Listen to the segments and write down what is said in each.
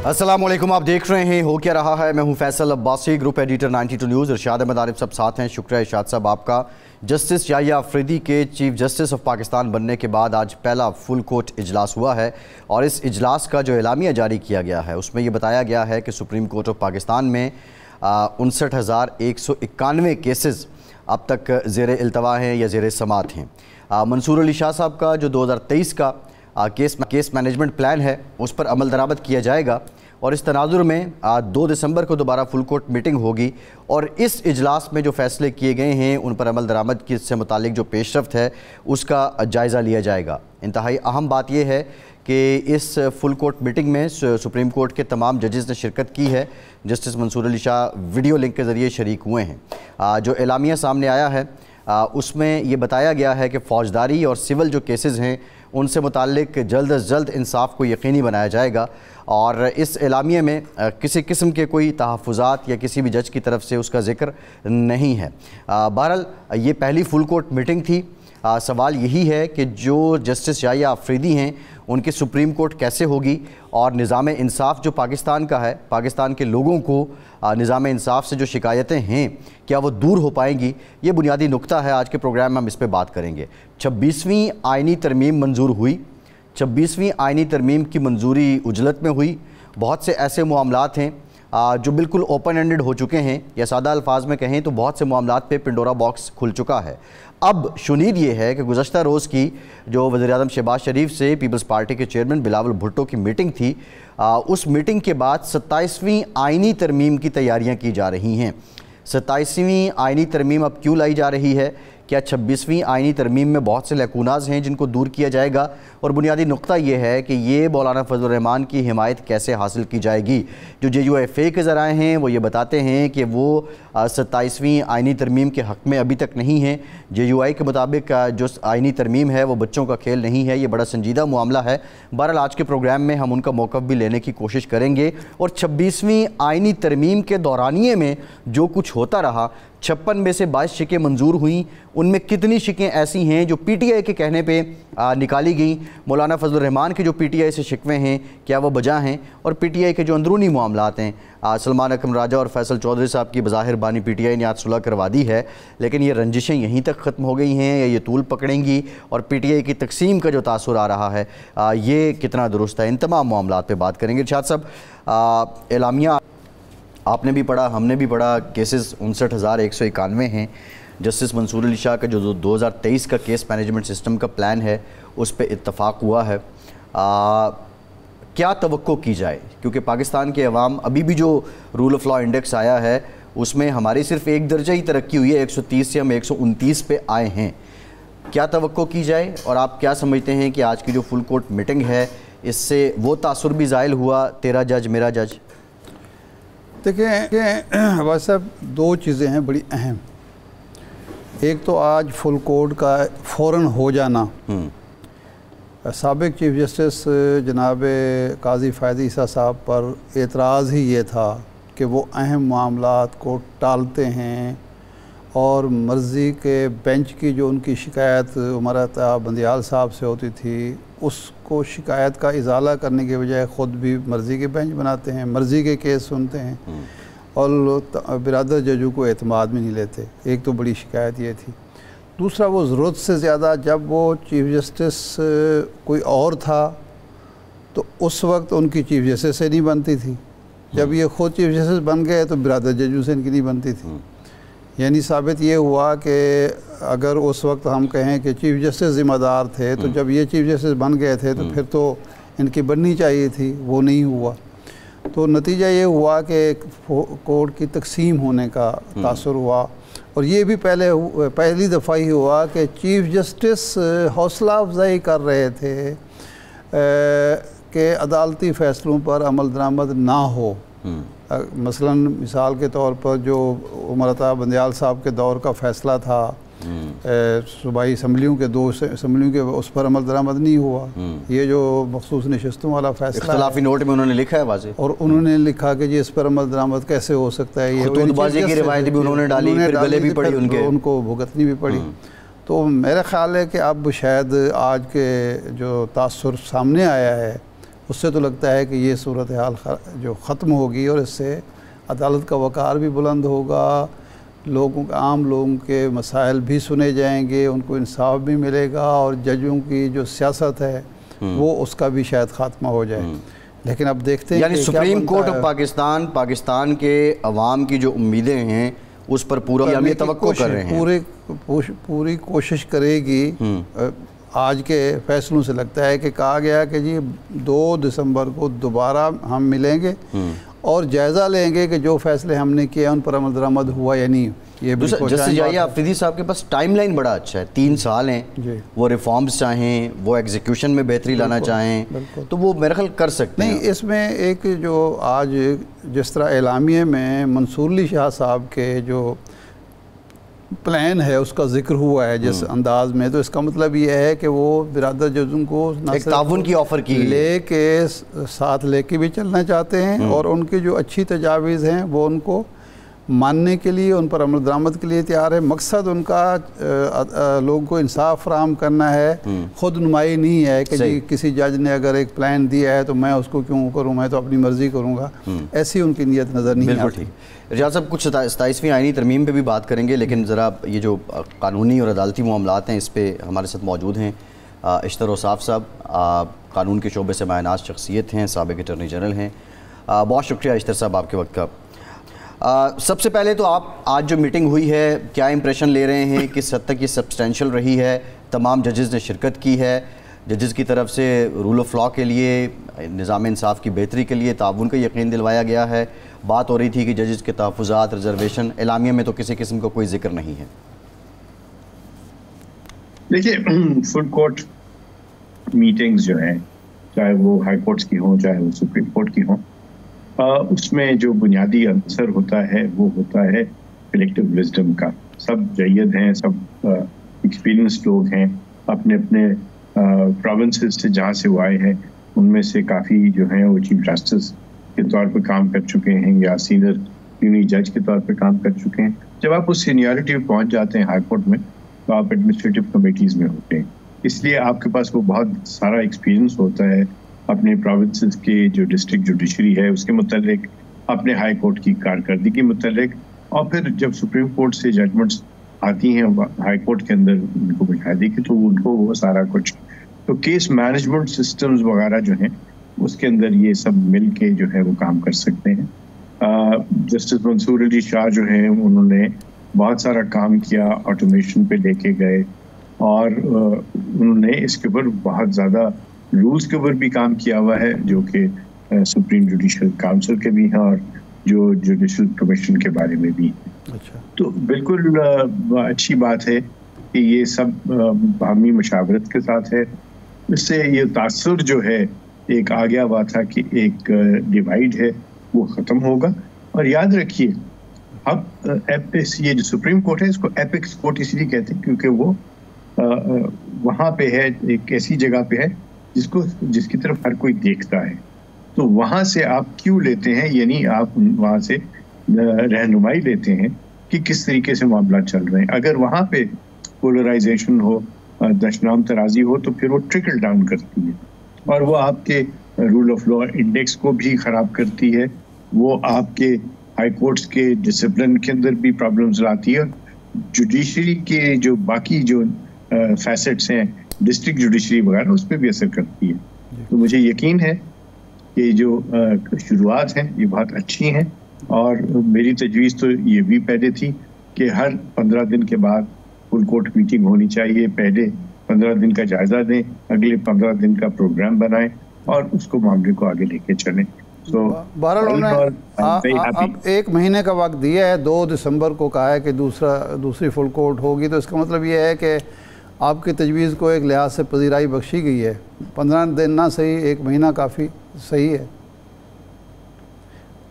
अस्सलामुअलैकुम, आप देख रहे हैं हो क्या रहा है। मैं हूं Faisal Abbasi, group editor 92 news. Irshad Ahmad Arif सब साथ हैं। शुक्रिया इरशाद साहब आपका। जस्टिस याहिया अफरीदी के चीफ जस्टिस ऑफ पाकिस्तान बनने के बाद आज पहला फुल कोर्ट इजलास हुआ है और इस इजलास का जो एलामिया जारी किया गया है उसमें ये बताया गया है कि सुप्रीम कोर्ट ऑफ पाकिस्तान में 59,191 केसेस अब तक ज़ेर इल्तवा हैं या ज़ेर समात हैं। मंसूर अली शाह साहब का जो 2023 का केस मैनेजमेंट प्लान है उस पर अमल दरामद किया जाएगा और इस तनाजुर में 2 दिसंबर को दोबारा फुल कोर्ट मीटिंग होगी और इस इजलास में जो फैसले किए गए हैं उन पर अमल दरामद की से मुतालिक जो पेशरफ्त है उसका जायज़ा लिया जाएगा। इंतहाई अहम बात यह है कि इस फुल कोर्ट मीटिंग में सुप्रीम कोर्ट के तमाम जजेस ने शिरकत की है। Justice Mansoor Ali Shah video link के ज़रिए शरीक हुए हैं। जो एलामिया सामने आया है उसमें ये बताया गया है कि फ़ौजदारी और सिविल जो केसेस हैं उनसे मुताल्लिक जल्द अज जल्द इंसाफ को यकीनी बनाया जाएगा और इस एलामिया में किसी किस्म के कोई तहफ़्फ़ुज़ात या किसी भी जज की तरफ से उसका ज़िक्र नहीं है। बहरहाल ये पहली फुल कोर्ट मीटिंग थी। सवाल यही है कि जो जस्टिस याहिया अफरीदी हैं उनकी सुप्रीम कोर्ट कैसे होगी और निज़ाम इंसाफ जो पाकिस्तान का है, पाकिस्तान के लोगों को निज़ाम इंसाफ से जो शिकायतें हैं क्या वो दूर हो पाएंगी, ये बुनियादी नुक्ता है। आज के प्रोग्राम में हम इस पर बात करेंगे। 26वीं आइनी तरमीम मंजूर हुई। 26वीं आइनी तरमीम की मंजूरी उजलत में हुई। बहुत से ऐसे मामलात हैं जो बिल्कुल ओपन एंडेड हो चुके हैं या सादा अल्फाज में कहें तो बहुत से मामलात पे पिंडोरा बॉक्स खुल चुका है। अब शुनीद ये है कि गुज़श्ता रोज़ की जो वज़ीर-ए-आज़म शहबाज शरीफ से पीपल्स पार्टी के चेयरमैन बिलावल भुट्टो की मीटिंग थी, उस मीटिंग के बाद 27वीं आइनी तरमीम की तैयारियां की जा रही हैं। 27वीं आइनी तरमीम अब क्यों लाई जा रही है? क्या 26वीं आइनी तरमीम में बहुत से लकूनाज हैं जिनको दूर किया जाएगा? और बुनियादी नुक्ता ये है कि ये मौलाना फजल रहमान की हिमायत कैसे हासिल की जाएगी? जो JUIFA के ज़राए हैं वो ये बताते हैं कि वो 27वीं आइनी तरमीम के हक़ में अभी तक नहीं है। JUI के मुताबिक जो आइनी तरमीम है वो बच्चों का खेल नहीं है, ये बड़ा संजीदा मामला है। बहरहाल आज के प्रोग्राम में हम उनका मौक़िफ़ भी लेने की कोशिश करेंगे और 26वीं आइनी तरमीम के दौरानिए में जो कुछ होता रहा, 56 में से 22 शिकें मंजूर हुई, उनमें कितनी शिकें ऐसी हैं जो PTI के कहने पे निकाली गई? मौलाना फजल रहमान के जो PTI से शिकवे हैं क्या वो बजा हैं? और PTI के जो अंदरूनी मामलात हैं, सलमान अकरम राजा और फैसल चौधरी साहब की बज़ाहिर बानी PTI ने आज सुलह करवा दी है, लेकिन ये रंजिशें यहीं तक ख़त्म हो गई हैं या ये तूल पकड़ेंगी? और PTI की तकसीम का जो तासुर आ रहा है ये कितना दुरुस्त है? इन तमाम मामलात पर बात करेंगे। इरशाद साहब, एलामिया आपने भी पढ़ा, हमने भी पढ़ा, केसेस 59,191 हैं। जस्टिस मंसूर अली शाह का जो 2023 का केस मैनेजमेंट सिस्टम का प्लान है उस पर इत्तफाक हुआ है। क्या तवक्को की जाए? क्योंकि पाकिस्तान के अवाम अभी भी जो रूल ऑफ़ लॉ इंडेक्स आया है उसमें हमारी सिर्फ एक दर्जा ही तरक्की हुई है, 130 से हम 129 पे आए हैं। क्या तवक्को की जाए और आप क्या समझते हैं कि आज की जो फुल कोर्ट मीटिंग है इससे वो तासुर भी ज़ायल हुआ, तेरा जज मेरा जज? देखिए अब्बास साहब, 2 चीज़ें हैं बड़ी अहम। एक तो आज फुल कोर्ट का फ़ौरन हो जाना। साबिक़ चीफ जस्टिस जनाब काजी फ़ैज़ ईसा साहब पर एतराज़ ही ये था कि वो अहम मामलात को टालते हैं और मर्ज़ी के बेंच की जो उनकी शिकायत उमरता बंदियाल साहब से होती थी उसको शिकायत का इजाला करने के बजाय ख़ुद भी मर्ज़ी के बेंच बनाते हैं, मर्ज़ी के केस सुनते हैं और बिरादर जजों को एतमाद में नहीं लेते। एक तो बड़ी शिकायत ये थी। दूसरा, वो ज़रूरत से ज़्यादा जब वो चीफ जस्टिस कोई और था तो उस वक्त उनकी चीफ जस्टिस से नहीं बनती थी। जब ये ख़ुद चीफ जस्टिस बन गए तो बिरादर जजों से इनकी नहीं बनती थी। यानी साबित ये हुआ कि अगर उस वक्त हम कहें कि चीफ जस्टिस ज़िम्मेदार थे तो जब ये चीफ जस्टिस बन गए थे तो फिर तो इनकी बननी चाहिए थी, वो नहीं हुआ। तो नतीजा ये हुआ कि कोर्ट की तकसीम होने का तासुर हुआ और ये भी पहली दफ़ा ही हुआ कि चीफ जस्टिस हौसला अफजाई कर रहे थे कि अदालती फ़ैसलों पर अमल दरामद ना हो। मसलन मिसाल के तौर पर जो उमरता बंदियाल साहब के दौर का फ़ैसला था सूबाई असम्बलियों के 2 असम्बलियों के, उस पर अमल दरामद नहीं हुआ। ये जो मखसूस नशस्तों वाला फ़ैसला इख्तिलाफी नोट में उन्होंने लिखा है वाज़ेह, और उन्होंने लिखा कि जी इस पर अमल दरामद कैसे हो सकता है। ये खुतबाजी की रिवायत भी उन्होंने डाली, फिर गले भी पड़ी उनको भुगतनी भी पड़ी। तो मेरा ख़्याल है कि अब शायद आज के जो तासुर सामने आया है उससे तो लगता है कि ये सूरत हाल जो ख़त्म होगी और इससे अदालत का वक़ार भी बुलंद होगा, आम लोगों के मसाइल भी सुने जाएंगे, उनको इंसाफ भी मिलेगा और जजों की जो सियासत है वो उसका भी शायद ख़ात्मा हो जाए। लेकिन अब देखते हैं यानी सुप्रीम कोर्ट ऑफ पाकिस्तान के अवाम की जो उम्मीदें हैं उस पर पूरा तवक्को कर रहे हैं, पूरी कोशिश करेगी। आज के फैसलों से लगता है कि कहा गया कि जी 2 दिसंबर को दोबारा हम मिलेंगे और जायज़ा लेंगे कि जो फैसले हमने किए उन पर अमल दरामद हुआ या नहीं। ये जस्टिस जाहिया अफरीदी साहब के पास टाइमलाइन बड़ा अच्छा है, 3 साल हैं, वो रिफॉर्म्स चाहें, वो एग्जीक्यूशन में बेहतरी लाना चाहें तो वो मेरे ख्याल कर सकते हैं। नहीं, इसमें एक जो आज जिस तरह एलामिये में मंसूर अली शाह साहब के जो प्लान है उसका जिक्र हुआ है जिस अंदाज में, तो इसका मतलब ये है कि वो बिरादर जजों को एक ताउन की ऑफ़र की लेके साथ लेके भी चलना चाहते हैं और उनकी जो अच्छी तजावीज़ हैं वो उनको मानने के लिए, उन पर अमल दरामद के लिए तैयार है। मकसद उनका लोगों को इंसाफ फराहम करना है, खुद नुमाई नहीं है कि जी किसी जज ने अगर एक प्लान दिया है तो मैं उसको क्यों करूँ, मैं तो अपनी मर्ज़ी करूँगा, ऐसी उनकी नीयत नज़र नहीं आती। ठीक, रियाज साहब कुछ 27वीं आईनी तरमीम पे भी बात करेंगे, लेकिन ज़रा ये जो कानूनी और अदालती मामलात हैं इस पर हमारे साथ मौजूद हैं इश्तर औसाफ साहब, कानून के शोबे से मायनाज़ शख्सियत हैं, साबिक़ अटॉर्नी जनरल हैं। बहुत शुक्रिया इश्तर साहब आपके वक्त का। सबसे पहले तो आप आज जो मीटिंग हुई है क्या इंप्रेशन ले रहे हैं, किस हद तक ये सब्सटेंशियल रही है, तमाम जजेस ने शिरकत की है, जजेस की तरफ से रूल ऑफ लॉ के लिए, निज़ाम इंसाफ की बेहतरी के लिए ताउन का यकीन दिलवाया गया है। बात हो रही थी कि जजेस के तहफ़्फ़ुज़ात, रिजर्वेशन, एलामिया में तो किसी किस्म का कोई जिक्र नहीं है। देखिए, फुल कोर्ट मीटिंग्स जो हैं, चाहे वो हाई कोर्ट्स की हों चाहे वो सुप्रीम कोर्ट की हों, उसमें जो बुनियादी अंसर होता है वो होता है कलेक्टिव विजडम का। सब जय्यद हैं, सब एक्सपीरियंस लोग हैं, अपने अपने प्रोविंसेस से जहाँ से वो आए हैं उनमें से काफ़ी जो हैं वो चीफ जस्टिस के तौर पर काम कर चुके हैं या सीनियर यूनिट जज के तौर पर काम कर चुके हैं। जब आप उस सीनियरिटी पर पहुँच जाते हैं हाई कोर्ट में तो आप एडमिनिस्ट्रेटिव कमेटीज़ में होते हैं, इसलिए आपके पास वो बहुत सारा एक्सपीरियंस होता है अपने प्रोविंसेस के जो डिस्ट्रिक्ट जुडिशरी है उसके मुतालिक, अपने हाई कोर्ट की कारकर्दगी के मुतालिक, और फिर जब सुप्रीम कोर्ट से जजमेंट्स आती हैं हाई कोर्ट के अंदर उनको बिठा दी कि तो उनको वो सारा कुछ, तो केस मैनेजमेंट सिस्टम्स वगैरह जो हैं उसके अंदर ये सब मिल के जो है वो काम कर सकते हैं। जस्टिस मंसूर अली शाह जो हैं उन्होंने बहुत सारा काम किया, ऑटोमेशन पे लेके गए और उन्होंने इसके ऊपर बहुत ज़्यादा रूल्स के ऊपर भी काम किया हुआ है जो कि सुप्रीम जुडिशल काउंसिल के भी हैं और जो जुडिशल कमीशन के बारे में भी। अच्छा, तो बिल्कुल अच्छी बात है कि ये सब बाहमी मशावरत के साथ है। इससे ये तासुर जो है एक आ गया हुआ था कि एक डिवाइड है वो ख़त्म होगा। और याद रखिए अब ये जो सुप्रीम कोर्ट है इसको एपिक्स कोर्ट इसलिए कहते हैं क्योंकि वो वहाँ पे है, एक ऐसी जगह पे है जिसकी तरफ हर कोई देखता है। तो वहाँ से आप क्यों लेते हैं, यानी आप वहाँ से रहनुमाई लेते हैं कि किस तरीके से मामला चल रहे हैं। अगर वहाँ पे पोलराइजेशन हो, दशनाम तराजी हो, तो फिर वो ट्रिकल डाउन करती है और वो आपके रूल ऑफ लॉ इंडेक्स को भी ख़राब करती है, वो आपके हाई कोर्ट्स के डिसिप्लिन के अंदर भी प्रॉब्लम्स लाती है, जुडिशरी के जो बाकी जो फैसेट्स हैं, डिस्ट्रिक्ट जुडिशरी वगैरह, उस पर भी असर करती है। तो मुझे यकीन है कि जो शुरुआत हैं ये बहुत अच्छी हैं और मेरी तजवीज़ तो ये भी पहले थी कि हर 15 दिन के बाद फुल कोर्ट मीटिंग होनी चाहिए। पहले 15 दिन का जायज़ा दें, अगले 15 दिन का प्रोग्राम बनाएं और उसको मामले को आगे लेके चलें। तो बहरहाल अब 1 महीने का वक्त दिया है, 2 दिसंबर को कहा है कि दूसरी फुल कोर्ट होगी, तो इसका मतलब ये है कि आपकी तजवीज़ को एक लिहाज से पजीराई बख्शी गई है। 15 दिन ना सही, 1 महीना काफ़ी सही है।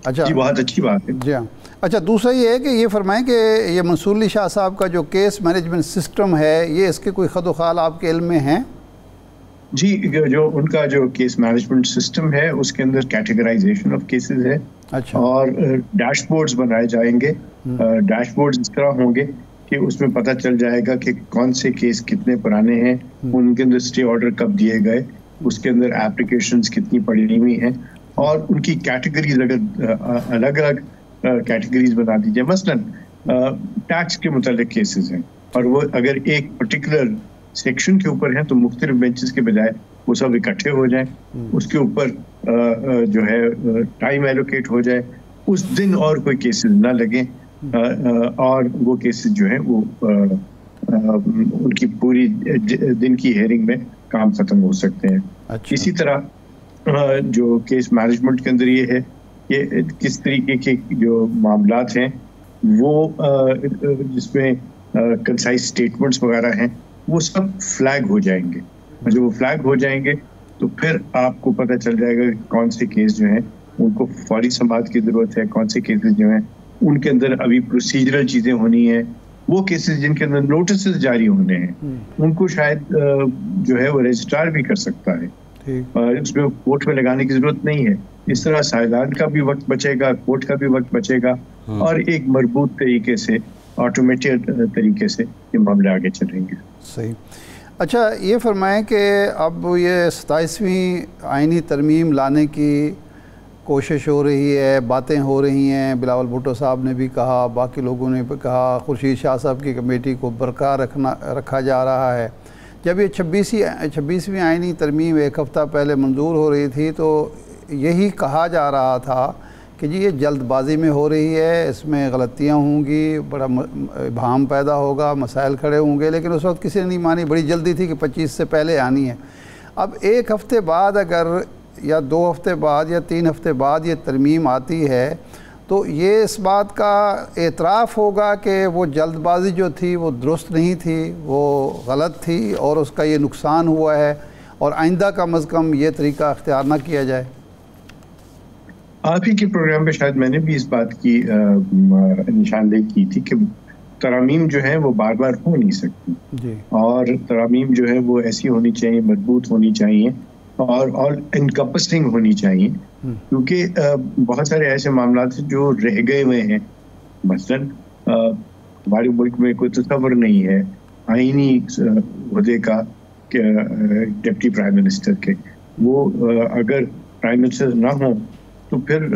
अच्छा जी, बहुत अच्छी बात है। जी हाँ। अच्छा, दूसरा ये है कि ये फरमाएं कि ये मंसूर अली शाह साहब का जो केस मैनेजमेंट सिस्टम है ये इसके कोई खदोखाल आपके इल्म में हैं? जी, जो उनका जो केस मैनेजमेंट सिस्टम है उसके अंदर कैटेगराइजेशन ऑफ केसेस है। अच्छा। और डैशबोर्ड्स बनाए जाएंगे। डैशबोर्ड्स इस तरह होंगे कि उसमें पता चल जाएगा कि कौन से केस कितने पुराने हैं, उनके अंदर स्टे ऑर्डर कब दिए गए, उसके अंदर एप्लीकेशंस कितनी पड़ी हुई हैं और उनकी कैटेगरीज अगर अलग अलग कैटेगरीज बना दीजिए। मसलन टैक्स के मुतालिक केसेस हैं और वो अगर एक पर्टिकुलर सेक्शन के ऊपर हैं तो मुख्तलिफ बेंचेस के बजाय वो सब इकट्ठे हो जाएं, उसके ऊपर जो है टाइम एलोकेट हो जाए, उस दिन और कोई केसेस ना लगें और वो केसेस जो है वो उनकी पूरी दिन की हेयरिंग में काम खत्म हो सकते हैं। अच्छा। इसी तरह जो केस मैनेजमेंट के अंदर ये है कि किस तरीके के जो मामलात हैं वो जिसमें कंसाइज स्टेटमेंट्स वगैरह हैं वो सब फ्लैग हो जाएंगे। जब वो फ्लैग हो जाएंगे तो फिर आपको पता चल जाएगा कि कौन से केस जो हैं उनको फौरी समाअत की ज़रूरत है, कौन से केसेस जो हैं उनके अंदर अभी प्रोसीजरल चीज़ें होनी है, वो केसेस जिनके अंदर नोटिस जारी होने हैं उनको शायद जो है वो रजिस्ट्रार भी कर सकता है, उसमें कोर्ट में लगाने की ज़रूरत नहीं है। इस तरह साइलान का भी वक्त बचेगा, कोर्ट का भी वक्त बचेगा और एक मजबूत तरीके से ऑटोमेटेड तरीके से ये मामले आगे चलेंगे। सही। अच्छा, ये फरमाएं कि अब ये 27वीं आइनी तरमीम लाने की कोशिश हो रही है, बातें हो रही हैं, बिलावल भुट्टो साहब ने भी कहा, बाकी लोगों ने भी कहा, खुर्शीद शाह साहब की कमेटी को बरकरार रखा जा रहा है। जब ये 26वीं आइनी तरमीम एक हफ़्ता पहले मंजूर हो रही थी तो यही कहा जा रहा था कि जी ये जल्दबाजी में हो रही है, इसमें गलतियां होंगी, बड़ा भाम पैदा होगा, मसाइल खड़े होंगे, लेकिन उस वक्त किसी ने नहीं मानी, बड़ी जल्दी थी कि 25 से पहले आनी है। अब एक हफ़्ते बाद अगर या 2 हफ़्ते बाद या 3 हफ़्ते बाद ये तरमीम आती है तो ये इस बात का एतराफ़ होगा कि वो जल्दबाजी जो थी वो दुरुस्त नहीं थी, वो गलत थी और उसका ये नुकसान हुआ है और आइंदा कम अज़ कम ये तरीका अख्तियार ना किया जाए। आप ही के प्रोग्राम पे शायद मैंने भी इस बात की निशानदेही की थी कि तरामीम जो है वो बार बार हो नहीं सकती जी। और तरामीम जो है वो ऐसी होनी चाहिए, मजबूत होनी चाहिए और ऑल एनकम्पसिंग होनी चाहिए, क्योंकि बहुत सारे ऐसे मामला जो रह गए हुए हैं। मसलन हमारे मुल्क में कोई तस्वर नहीं है आईनी ओहदे का डिप्टी प्राइम मिनिस्टर के, वो अगर प्राइम मिनिस्टर ना हो तो फिर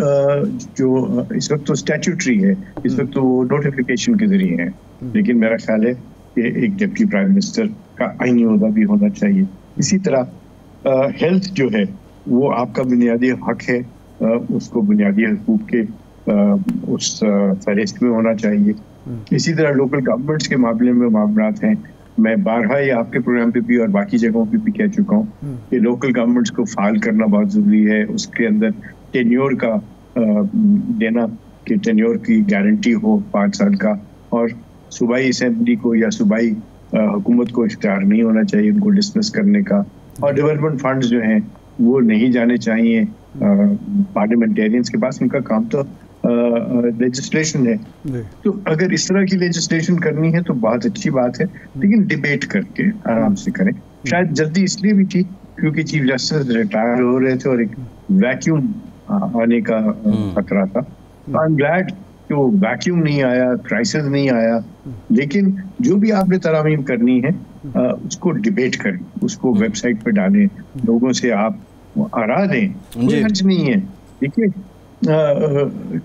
जो इस वक्त तो स्टैट्यूटरी है, इस वक्त तो वो नोटिफिकेशन के जरिए है, लेकिन मेरा ख्याल है कि एक डिप्टी प्राइम मिनिस्टर का आईनी ओहदा भी होना चाहिए। इसी तरह हेल्थ जो है वो आपका बुनियादी हक है, उसको बुनियादी हकूक के उस फहरिस्त में होना चाहिए। इसी तरह लोकल गवर्नमेंट्स के मामले में मामलात हैं, मैं बारहा ही आपके प्रोग्राम पे भी और बाकी जगहों पे भी कह चुका हूँ कि लोकल गवर्नमेंट्स को फाइल करना बहुत ज़रूरी है। उसके अंदर टेन्योर का देना कि टेन्योर की गारंटी हो 5 साल का, और सूबाई असेंबली को या सूबाई हुकूमत को इख्तियार नहीं होना चाहिए उनको डिसमिस करने का, और डेवलपमेंट फंड्स जो हैं वो नहीं जाने चाहिए पार्लियामेंटेरियंस के पास, उनका काम तो लेजिस्लेशन है। तो अगर इस तरह की लेजिस्लेशन करनी है तो बहुत अच्छी बात है, लेकिन डिबेट करके आराम से करें। शायद जल्दी इसलिए भी थी क्योंकि चीफ जस्टिस रिटायर हो रहे थे और एक वैक्यूम आने का खतरा था। आई एम ग्लैड कि वो वैक्यूम नहीं आया, क्राइसिस नहीं आया, लेकिन जो भी आपने तरामीम करनी है उसको डिबेट करें, उसको वेबसाइट पे डालें, लोगों से आप आरा दें, कोई हर्ज नहीं है। देखिए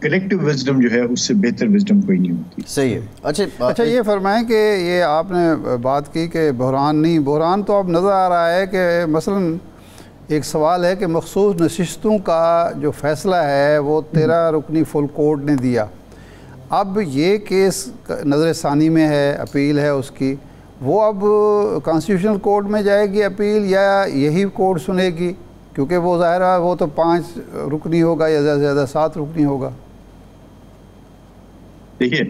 कलेक्टिव विजडम जो है उससे बेहतर विजडम कोई नहीं होती। सही है। अच्छा, ये फरमाएं कि ये आपने बात की कि बहरान नहीं, बहरान तो अब नज़र आ रहा है कि मसलन एक सवाल है कि मखसूस नशिस्तों का जो फ़ैसला है वो 13 रुकनी फुल कोर्ट ने दिया। अब ये केस नज़र सानी में है, अपील है उसकी, वो अब कॉन्स्टिट्यूशनल कोर्ट में जाएगी अपील या यही कोर्ट सुनेगी? क्योंकि वो ज़ाहिर है वो तो 5 रुकनी होगा या ज़्यादा से ज़्यादा 7 रुकनी होगा। देखिए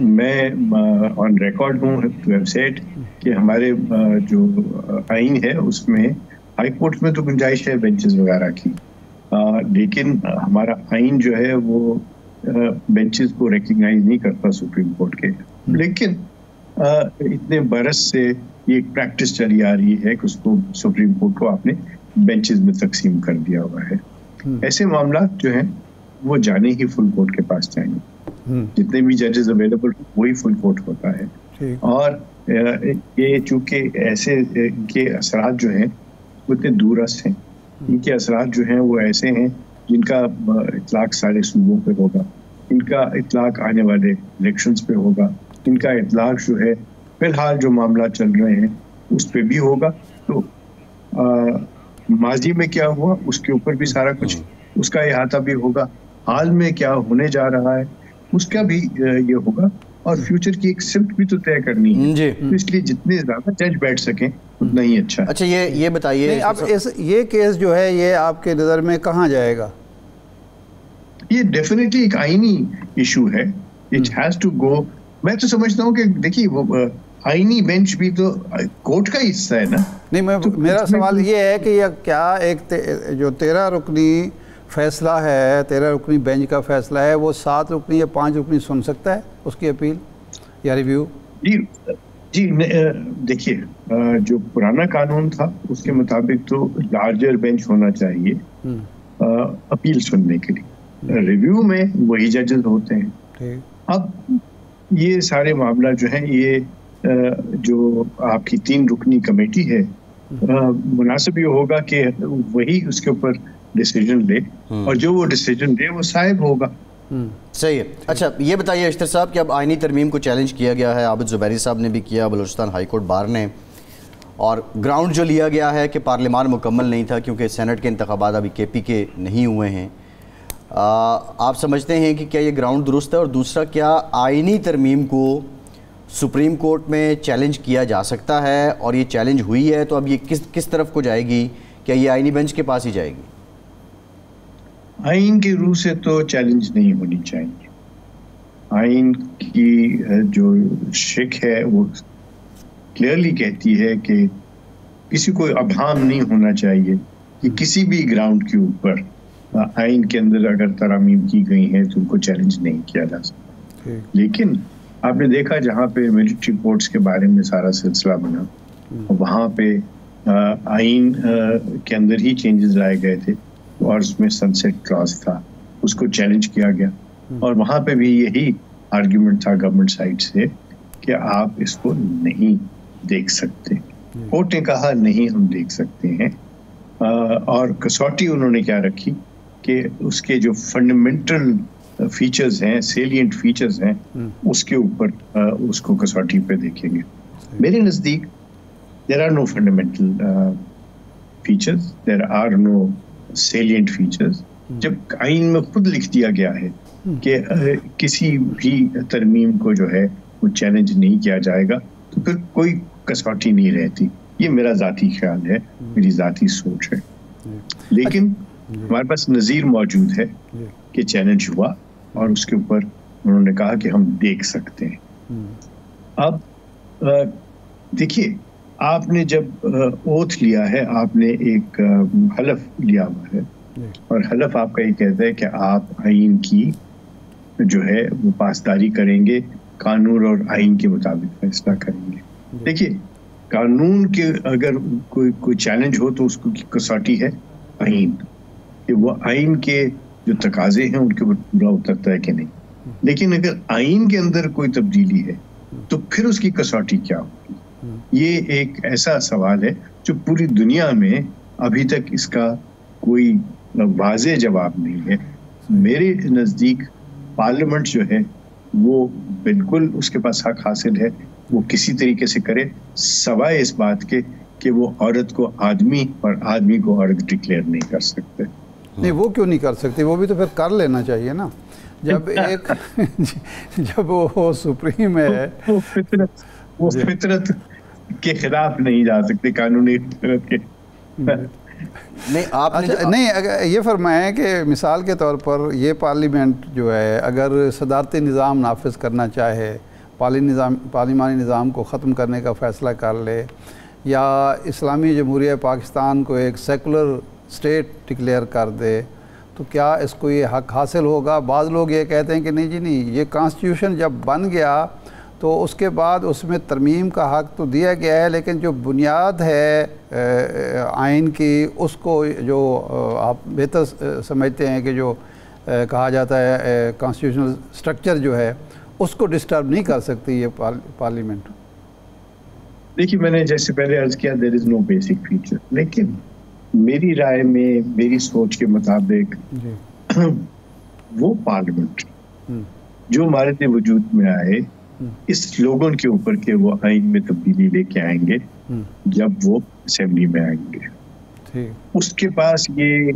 मैं ऑन रिकॉर्ड हूँ वेबसाइट कि हमारे जो आइन है उसमें हाई कोर्ट में तो गुंजाइश है बेंचेस वगैरह की, लेकिन हमारा आइन जो है वो बेंचेस को रिकग्नाइज नहीं करता सुप्रीम कोर्ट के। लेकिन इतने बरस से ये एक प्रैक्टिस चली आ रही है कि उसको सुप्रीम कोर्ट को आपने बेंचेस में तकसीम कर दिया हुआ है। ऐसे मामला जो हैं वो जाने ही फुल कोर्ट के पास जाएंगे, जितने भी जजेस अवेलेबल वही फुल कोर्ट होता है। और ये चूंकि ऐसे के असरात जो हैं वो इतने दूरस्थ हैं, इनके असरात जो हैं वो ऐसे हैं जिनका इतलाक सारे सूबों पे होगा, इनका इतलाक आने वाले इलेक्शंस पे होगा, इनका इतलाक जो है फिलहाल जो मामला चल रहे हैं उस पे भी होगा। तो माजी में क्या हुआ उसके ऊपर भी सारा कुछ उसका अहाता भी होगा, हाल में क्या होने जा रहा है उसका भी ये होगा, और फ्यूचर की एक सिम्ट भी तो तय करनी है। तो इसलिए जितने ज्यादा जज बैठ सकें उतना ही अच्छा। अच्छा, ये बताइए अब ये केस जो है ये आपके नज़र में कहाँ जाएगा? ये डेफिनेटली एक आईनी इशू है, इट हैज टू गो। मैं तो समझता हूँ कि देखिए वो आईनी बेंच भी तो कोर्ट का हिस्सा है ना। नहीं, तो मेरा सवाल ये है कि यह क्या एक जो 13 रुकनी फैसला है, 13 रुकनी बेंच का फैसला है, वो 7 रुकनी या 5 रुकनी सुन सकता है उसकी अपील या रिव्यू? जी देखिए, जो पुराना कानून था उसके मुताबिक तो लार्जर बेंच होना चाहिए अपील सुनने के लिए। रिव्यू में वही जजेस होते हैं। अब ये सारे मामला जो है ये जो आपकी 3 रुकनी कमेटी है, मुनासिब ये होगा कि वही उसके ऊपर डिसीजन ले, और जो वो डिसीजन दे वो साहिब होगा। सही है। अच्छा, ये बताइए अख्तर साहब कि अब आईनी तरमीम को चैलेंज किया गया है, आबिद ज़ुबैरी साहब ने भी किया, बलूचिस्तान हाई कोर्ट बार ने, और ग्राउंड जो लिया गया है कि पार्लियामान मुकम्मल नहीं था क्योंकि सेनेट के इंतखाबात अभी KP के नहीं हुए हैं। आप समझते हैं कि क्या ये ग्राउंड दुरुस्त है? और दूसरा, क्या आईनी तरमीम को सुप्रीम कोर्ट में चैलेंज किया जा सकता है, और ये चैलेंज हुई है तो अब ये किस तरफ को जाएगी? क्या ये आईनी बेंच के पास ही जाएगी? आइन के रूह से तो चैलेंज नहीं होनी चाहिए। आइन की जो शिक है वो क्लियरली कहती है कि किसी को अभाम नहीं होना चाहिए कि किसी भी ग्राउंड के ऊपर आइन के अंदर अगर तरामीम की गई हैं तो उनको चैलेंज नहीं किया जा सकता। लेकिन आपने देखा जहाँ पे मिलिट्री कोर्ट्स के बारे में सारा सिलसिला बना, वहाँ पे आइन के अंदर ही चेंजेस लाए गए थे और उसमें सनसेट क्लॉज था, उसको चैलेंज किया गया, और वहाँ पे भी यही आर्ग्यूमेंट था गवर्नमेंट साइड से कि आप इसको नहीं देख सकते। कोर्ट ने कहा नहीं हम देख सकते हैं, और कसौटी उन्होंने क्या रखी कि उसके जो फंडामेंटल फीचर्स हैं, सेलिएंट फीचर्स हैं, उसके ऊपर उसको कसौटी पे देखेंगे। मेरे नज़दीक there are no fundamental features, there are no salient features. जब आइन में खुद लिख दिया गया है कि किसी भी तरमीम को जो है वो चैलेंज नहीं किया जाएगा, तो फिर कोई कसौटी नहीं रहती। ये मेरा ज़ाती ख्याल है, मेरी ज़ाती सोच है। लेकिन हमारे पास नज़ीर मौजूद है कि चैलेंज हुआ और उसके ऊपर उन्होंने कहा कि हम देख सकते हैं। अब देखिए, आपने जब ओथ लिया है, आपने एक हलफ लिया हुआ है, और हलफ आपका ये कहता है कि आप आइन की जो है वो पासदारी करेंगे, कानून और आइन के मुताबिक फैसला करेंगे। देखिए, कानून के अगर कोई चैलेंज हो तो उसको कसौटी है आइन, कि वो आइन के जो तकाजे हैं उनके ऊपर पूरा उतरता है कि नहीं। लेकिन अगर आइन के अंदर कोई तब्दीली है तो फिर उसकी कसौटी क्या होगी? ये एक ऐसा सवाल है जो पूरी दुनिया में अभी तक इसका कोई वाज़ेह जवाब नहीं है। मेरे नज़दीक पार्लियामेंट जो है वो बिल्कुल उसके पास हक हासिल है, वो किसी तरीके से करे, सवाए इस बात के कि वो औरत को आदमी और आदमी को औरत डिक्लेयर नहीं कर सकते। नहीं, वो क्यों नहीं कर सकते? वो भी तो फिर कर लेना चाहिए ना। जब एक जब वो सुप्रीम है, वो फितरत के खिलाफ नहीं जा सकते, कानूनी फितरत के। नहीं, आपने अच्छा, नहीं, अगर ये फरमाएं कि मिसाल के तौर पर ये पार्लियामेंट जो है अगर सदारती निज़ाम नाफिज करना चाहे, पार्लिमानी निज़ाम को ख़त्म करने का फ़ैसला कर ले, या इस्लामी जमहूरिया पाकिस्तान को एक सेकुलर स्टेट डिक्लेयर कर दे, तो क्या इसको ये हक हासिल होगा? बाज़ लोग ये कहते हैं कि नहीं जी नहीं, ये कॉन्स्टिट्यूशन जब बन गया तो उसके बाद उसमें तरमीम का हक तो दिया गया है, लेकिन जो बुनियाद है आइन की उसको जो आप बेहतर समझते हैं कि जो कहा जाता है कॉन्स्टिट्यूशनल स्ट्रक्चर जो है उसको डिस्टर्ब नहीं कर सकती ये पार्लियामेंट। देखिए, मैंने जैसे पहले अर्ज किया, there is no basic feature, लेकिन मेरी राय में, मेरी सोच के मुताबिक वो पार्लियामेंट जो हमारे लिए वजूद में आए, इस स्लोगन के ऊपर के वो आइन में तब्दीली लेके आएंगे जब वो असेंबली में आएंगे। उसके पास ये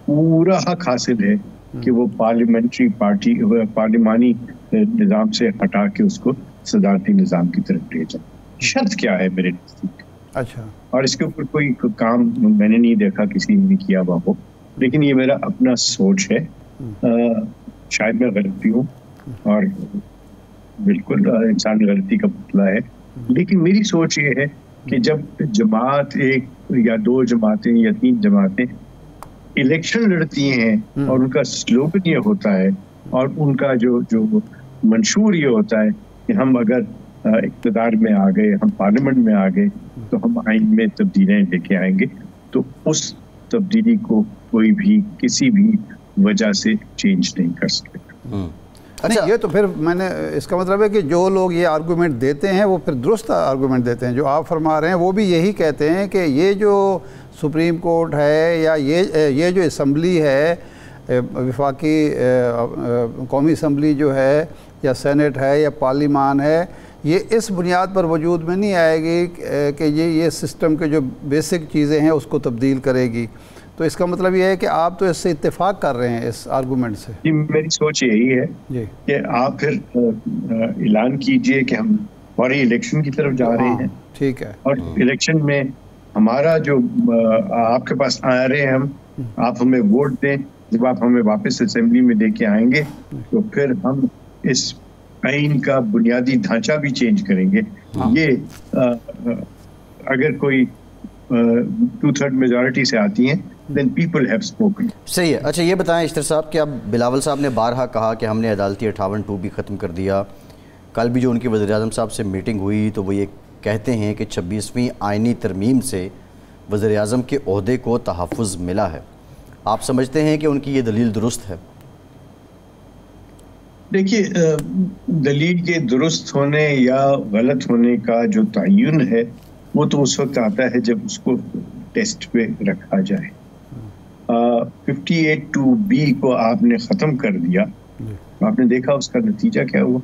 पूरा हक हासिल है कि वो पार्लियामेंट्री पार्टी, पार्लिमानी निज़ाम से हटा के उसको सदारती निज़ाम की तरफ ले जाए। शर्त क्या है मेरे नज़दीक? अच्छा। और इसके ऊपर कोई काम मैंने नहीं देखा किसी ने किया हुआ हो, लेकिन ये मेरा अपना सोच है। शायद मैं गलत भी हूँ और बिल्कुल इंसान गलती का पुतला है, लेकिन मेरी सोच ये है कि जब जमात, एक या दो जमातें या तीन जमातें इलेक्शन लड़ती हैं और उनका स्लोगन ये होता है और उनका जो मंशूर ये होता है कि हम अगर इक़्तिदार में आ गए, हम पार्लियामेंट में आ गए, तो हम आइन में तब्दीलियां लेके आएंगे, तो उस तब्दीली को कोई भी किसी भी वजह से चेंज नहीं कर सकता। अच्छा, ये तो फिर मैंने, इसका मतलब है कि जो लोग ये आर्गूमेंट देते हैं वो फिर दुरुस्त आर्गूमेंट देते हैं। जो आप फरमा रहे हैं वो भी यही कहते हैं कि ये जो सुप्रीम कोर्ट है या ये जो असम्बली है, वफाकी कौमी असम्बली जो है या सेनेट है या पार्लिमान है, ये इस बुनियाद पर वजूद में नहीं आएगी कि ये सिस्टम के जो बेसिक चीज़ें हैं उसको तब्दील करेगी। तो इसका मतलब ये है कि आप तो इससे इत्तेफाक कर रहे हैं इस आर्गूमेंट से। जी, मेरी सोच यही है कि आप फिर ऐलान कीजिए कि हम फौरी इलेक्शन की तरफ जा रहे हैं। ठीक है। और इलेक्शन में हमारा जो आपके पास आ रहे हैं हम, आप हमें वोट दें। जब आप हमें वापस असेंबली में लेके आएंगे तो फिर हम इस आइन का बुनियादी ढांचा भी चेंज करेंगे। ये अगर कोई 2/3 मेजॉरिटी से आती हैं, then people have spoken। सही है। अच्छा, ये बताएं इश्तर साहब कि अब बिलावल साहब ने बारहा कहा कि हमने अदालती 58(2) भी ख़त्म कर दिया। कल भी जो उनकी वज़ीर-ए-आज़म साहब से मीटिंग हुई तो वो ये कहते हैं कि 26वीं आइनी तरमीम से वज़ीर-ए-आज़म के ओहदे को तहफ़्फ़ुज़ मिला है। आप समझते हैं कि उनकी ये दलील दुरुस्त है? देखिए, दलील के दुरुस्त होने या गलत होने का जो तयन है वो तो उस वक्त आता है जब उसको टेस्ट पे रखा जाए। 58(2)B को आपने ख़त्म कर दिया, आपने देखा उसका नतीजा क्या हुआ?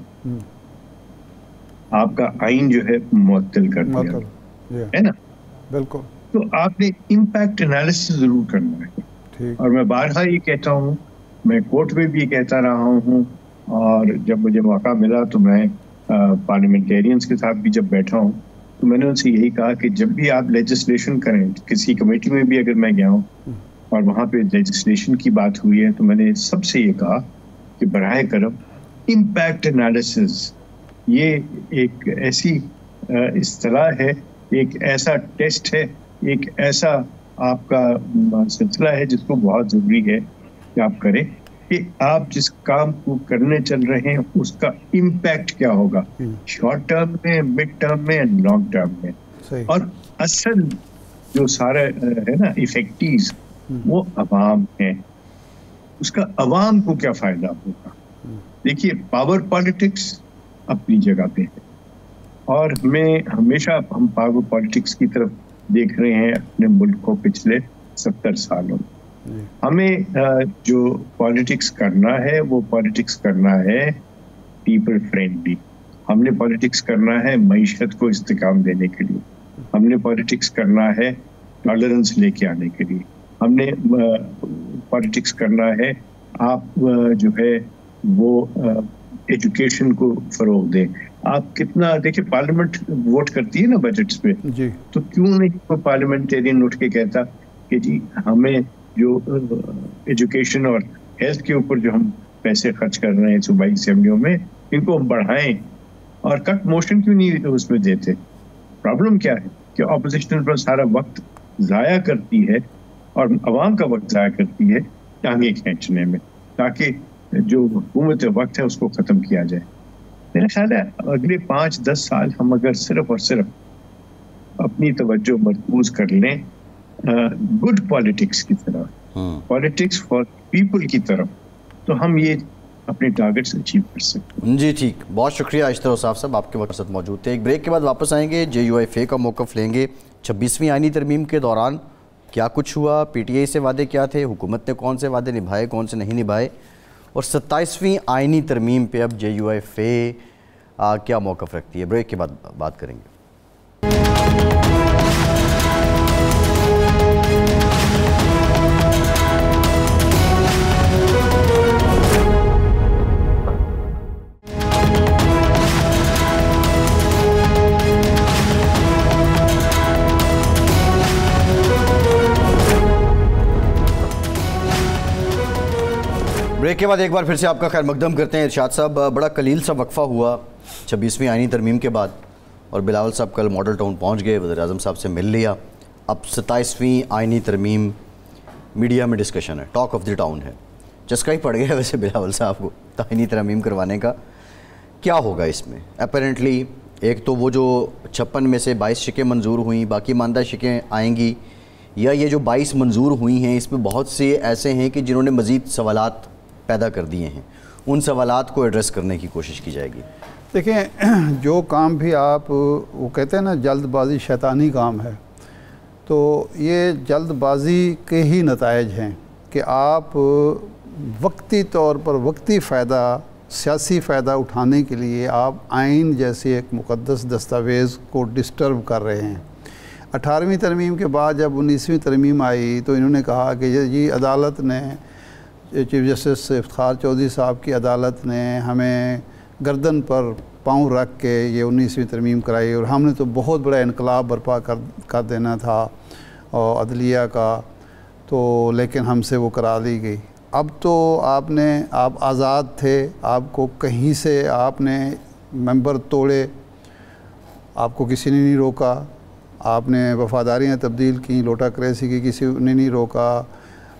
आपका आइन जो है मुअत्तल कर दिया, है ना? बिल्कुल। तो आपने इम्पैक्ट एनालिसिस जरूर करना है। और मैं बारहा ये कहता हूँ, मैं कोर्ट में भी कहता रहा हूँ, और जब मुझे मौका मिला तो मैं पार्लियामेंटेरियंस के साथ भी जब बैठा हूँ तो मैंने उनसे यही कहा कि जब भी आप लेजिस्लेशन करें, किसी कमेटी में भी अगर मैं गया हूँ और वहाँ पे लेजिस्लेशन की बात हुई है, तो मैंने सबसे ये कहा कि बराए करम इम्पैक्ट एनालिसिस, ये एक ऐसी इस्तिलाह है, एक ऐसा टेस्ट है, एक ऐसा आपका सिलसिला है जिसको बहुत ज़रूरी है कि आप करें कि आप जिस काम को करने चल रहे हैं उसका इम्पैक्ट क्या होगा, शॉर्ट टर्म में, मिड टर्म में एंड लॉन्ग टर्म में। और असल जो सारे है ना इफेक्टिव्स, वो अवाम है, उसका अवाम को क्या फायदा होगा। देखिए, पावर पॉलिटिक्स अपनी जगह पे है और हमेशा हम पावर पॉलिटिक्स की तरफ देख रहे हैं अपने मुल्क को पिछले 70 सालों में। हमें जो पॉलिटिक्स करना है वो पॉलिटिक्स करना है पीपल फ्रेंडली। हमने पॉलिटिक्स करना है मईशत को इस्तेकाम देने के लिए, हमने पॉलिटिक्स करना है टॉलरेंस लेके आने के लिए, हमने पॉलिटिक्स करना है आप जो है वो एजुकेशन को फरोग दें। आप कितना देखिए, पार्लियामेंट वोट करती है ना बजट्स पे जी, तो क्यों नहीं कोई पार्लियामेंटेरियन उठ के कहता कि जी हमें जो एजुकेशन और हेल्थ के ऊपर जो हम पैसे खर्च कर रहे हैं सूबाई असेंबलियों में, इनको हम बढ़ाएं। और कट मोशन क्यों नहीं उसमें देते? प्रॉब्लम क्या है कि ऑपोजिशन पर सारा वक्त ज़ाया करती है और अवाम का वक्त ज़ाया करती है टांगे खींचने में, ताकि जो हुकूमत वक्त है उसको ख़त्म किया जाए। मेरा ख्याल है अगले 5-10 साल हम अगर सिर्फ और सिर्फ अपनी तवज्जो मरकूज कर लें गुड पॉलिटिक्स की तरफ, पॉलिटिक्स फॉर पीपल की तरफ, तो हम ये अपने टारगेट्स अचीव कर सकते हैं। जी ठीक, बहुत शुक्रिया इश्तर औसाफ साहब, आपके वक्त साथ मौजूद थे। एक ब्रेक के बाद वापस आएंगे, JUIFA का मौक़िफ़ लेंगे 26वीं आइनी तरमीम के दौरान क्या कुछ हुआ, PTI से वादे क्या थे, हुकूमत ने कौन से वादे निभाए, कौन से नहीं निभाए, और 27वीं आइनी तरमीम पे अब JUIFA क्या मौक़िफ़ रखती है, ब्रेक के बाद बात करेंगे। ब्रेक के बाद एक बार फिर से आपका खैर मकदम करते हैं। इरशाद साहब, बड़ा कलील सा वक्फा हुआ 26वीं आइनी तरमीम के बाद, और बिलावल साहब कल मॉडल टाउन पहुंच गए, वज़ीर-ए-आज़म साहब से मिल लिया। अब 27वीं आइनी तरमीम मीडिया में डिस्कशन है, टॉक ऑफ द टाउन है। चस्का ही पड़ गया वैसे बिलावल साहब को आइनी तरमीम करवाने का। क्या होगा इसमें? अपेरेंटली एक तो वो जो 56 में से 22 शिकें मंजूर हुई, बाकी मानदा शिकें आएंगी, या ये जो 22 मंजूर हुई हैं इसमें बहुत से ऐसे हैं कि जिन्होंने मज़ीद सवालात पैदा कर दिए हैं, उन सवालात को एड्रेस करने की कोशिश की जाएगी। देखें, जो काम भी आप वो कहते हैं ना जल्दबाजी शैतानी काम है, तो ये जल्दबाजी के ही नतायज हैं कि आप वक्ती तौर पर वक्ती फ़ायदा, सियासी फ़ायदा उठाने के लिए आप आइन जैसे एक मुक़द्दस दस्तावेज़ को डिस्टर्ब कर रहे हैं। 18वीं तरमीम के बाद जब 19वीं तरमीम आई तो इन्होंने कहा कि जी अदालत ने, चीफ जस्टिस इफ्तिखार चौधरी साहब की अदालत ने हमें गर्दन पर पाँव रख के ये 19वीं तरमीम कराई, और हमने तो बहुत बड़ा इनकलाब बर्पा कर देना था और अदलिया का, तो लेकिन हमसे वो करा दी गई। अब तो आप आज़ाद थे, आपको कहीं से आपने मेंबर तोड़े, आपको किसी ने नहीं रोका, आपने वफ़ादारियाँ तब्दील की, लोटा क्रेसी की, किसी ने नहीं रोका।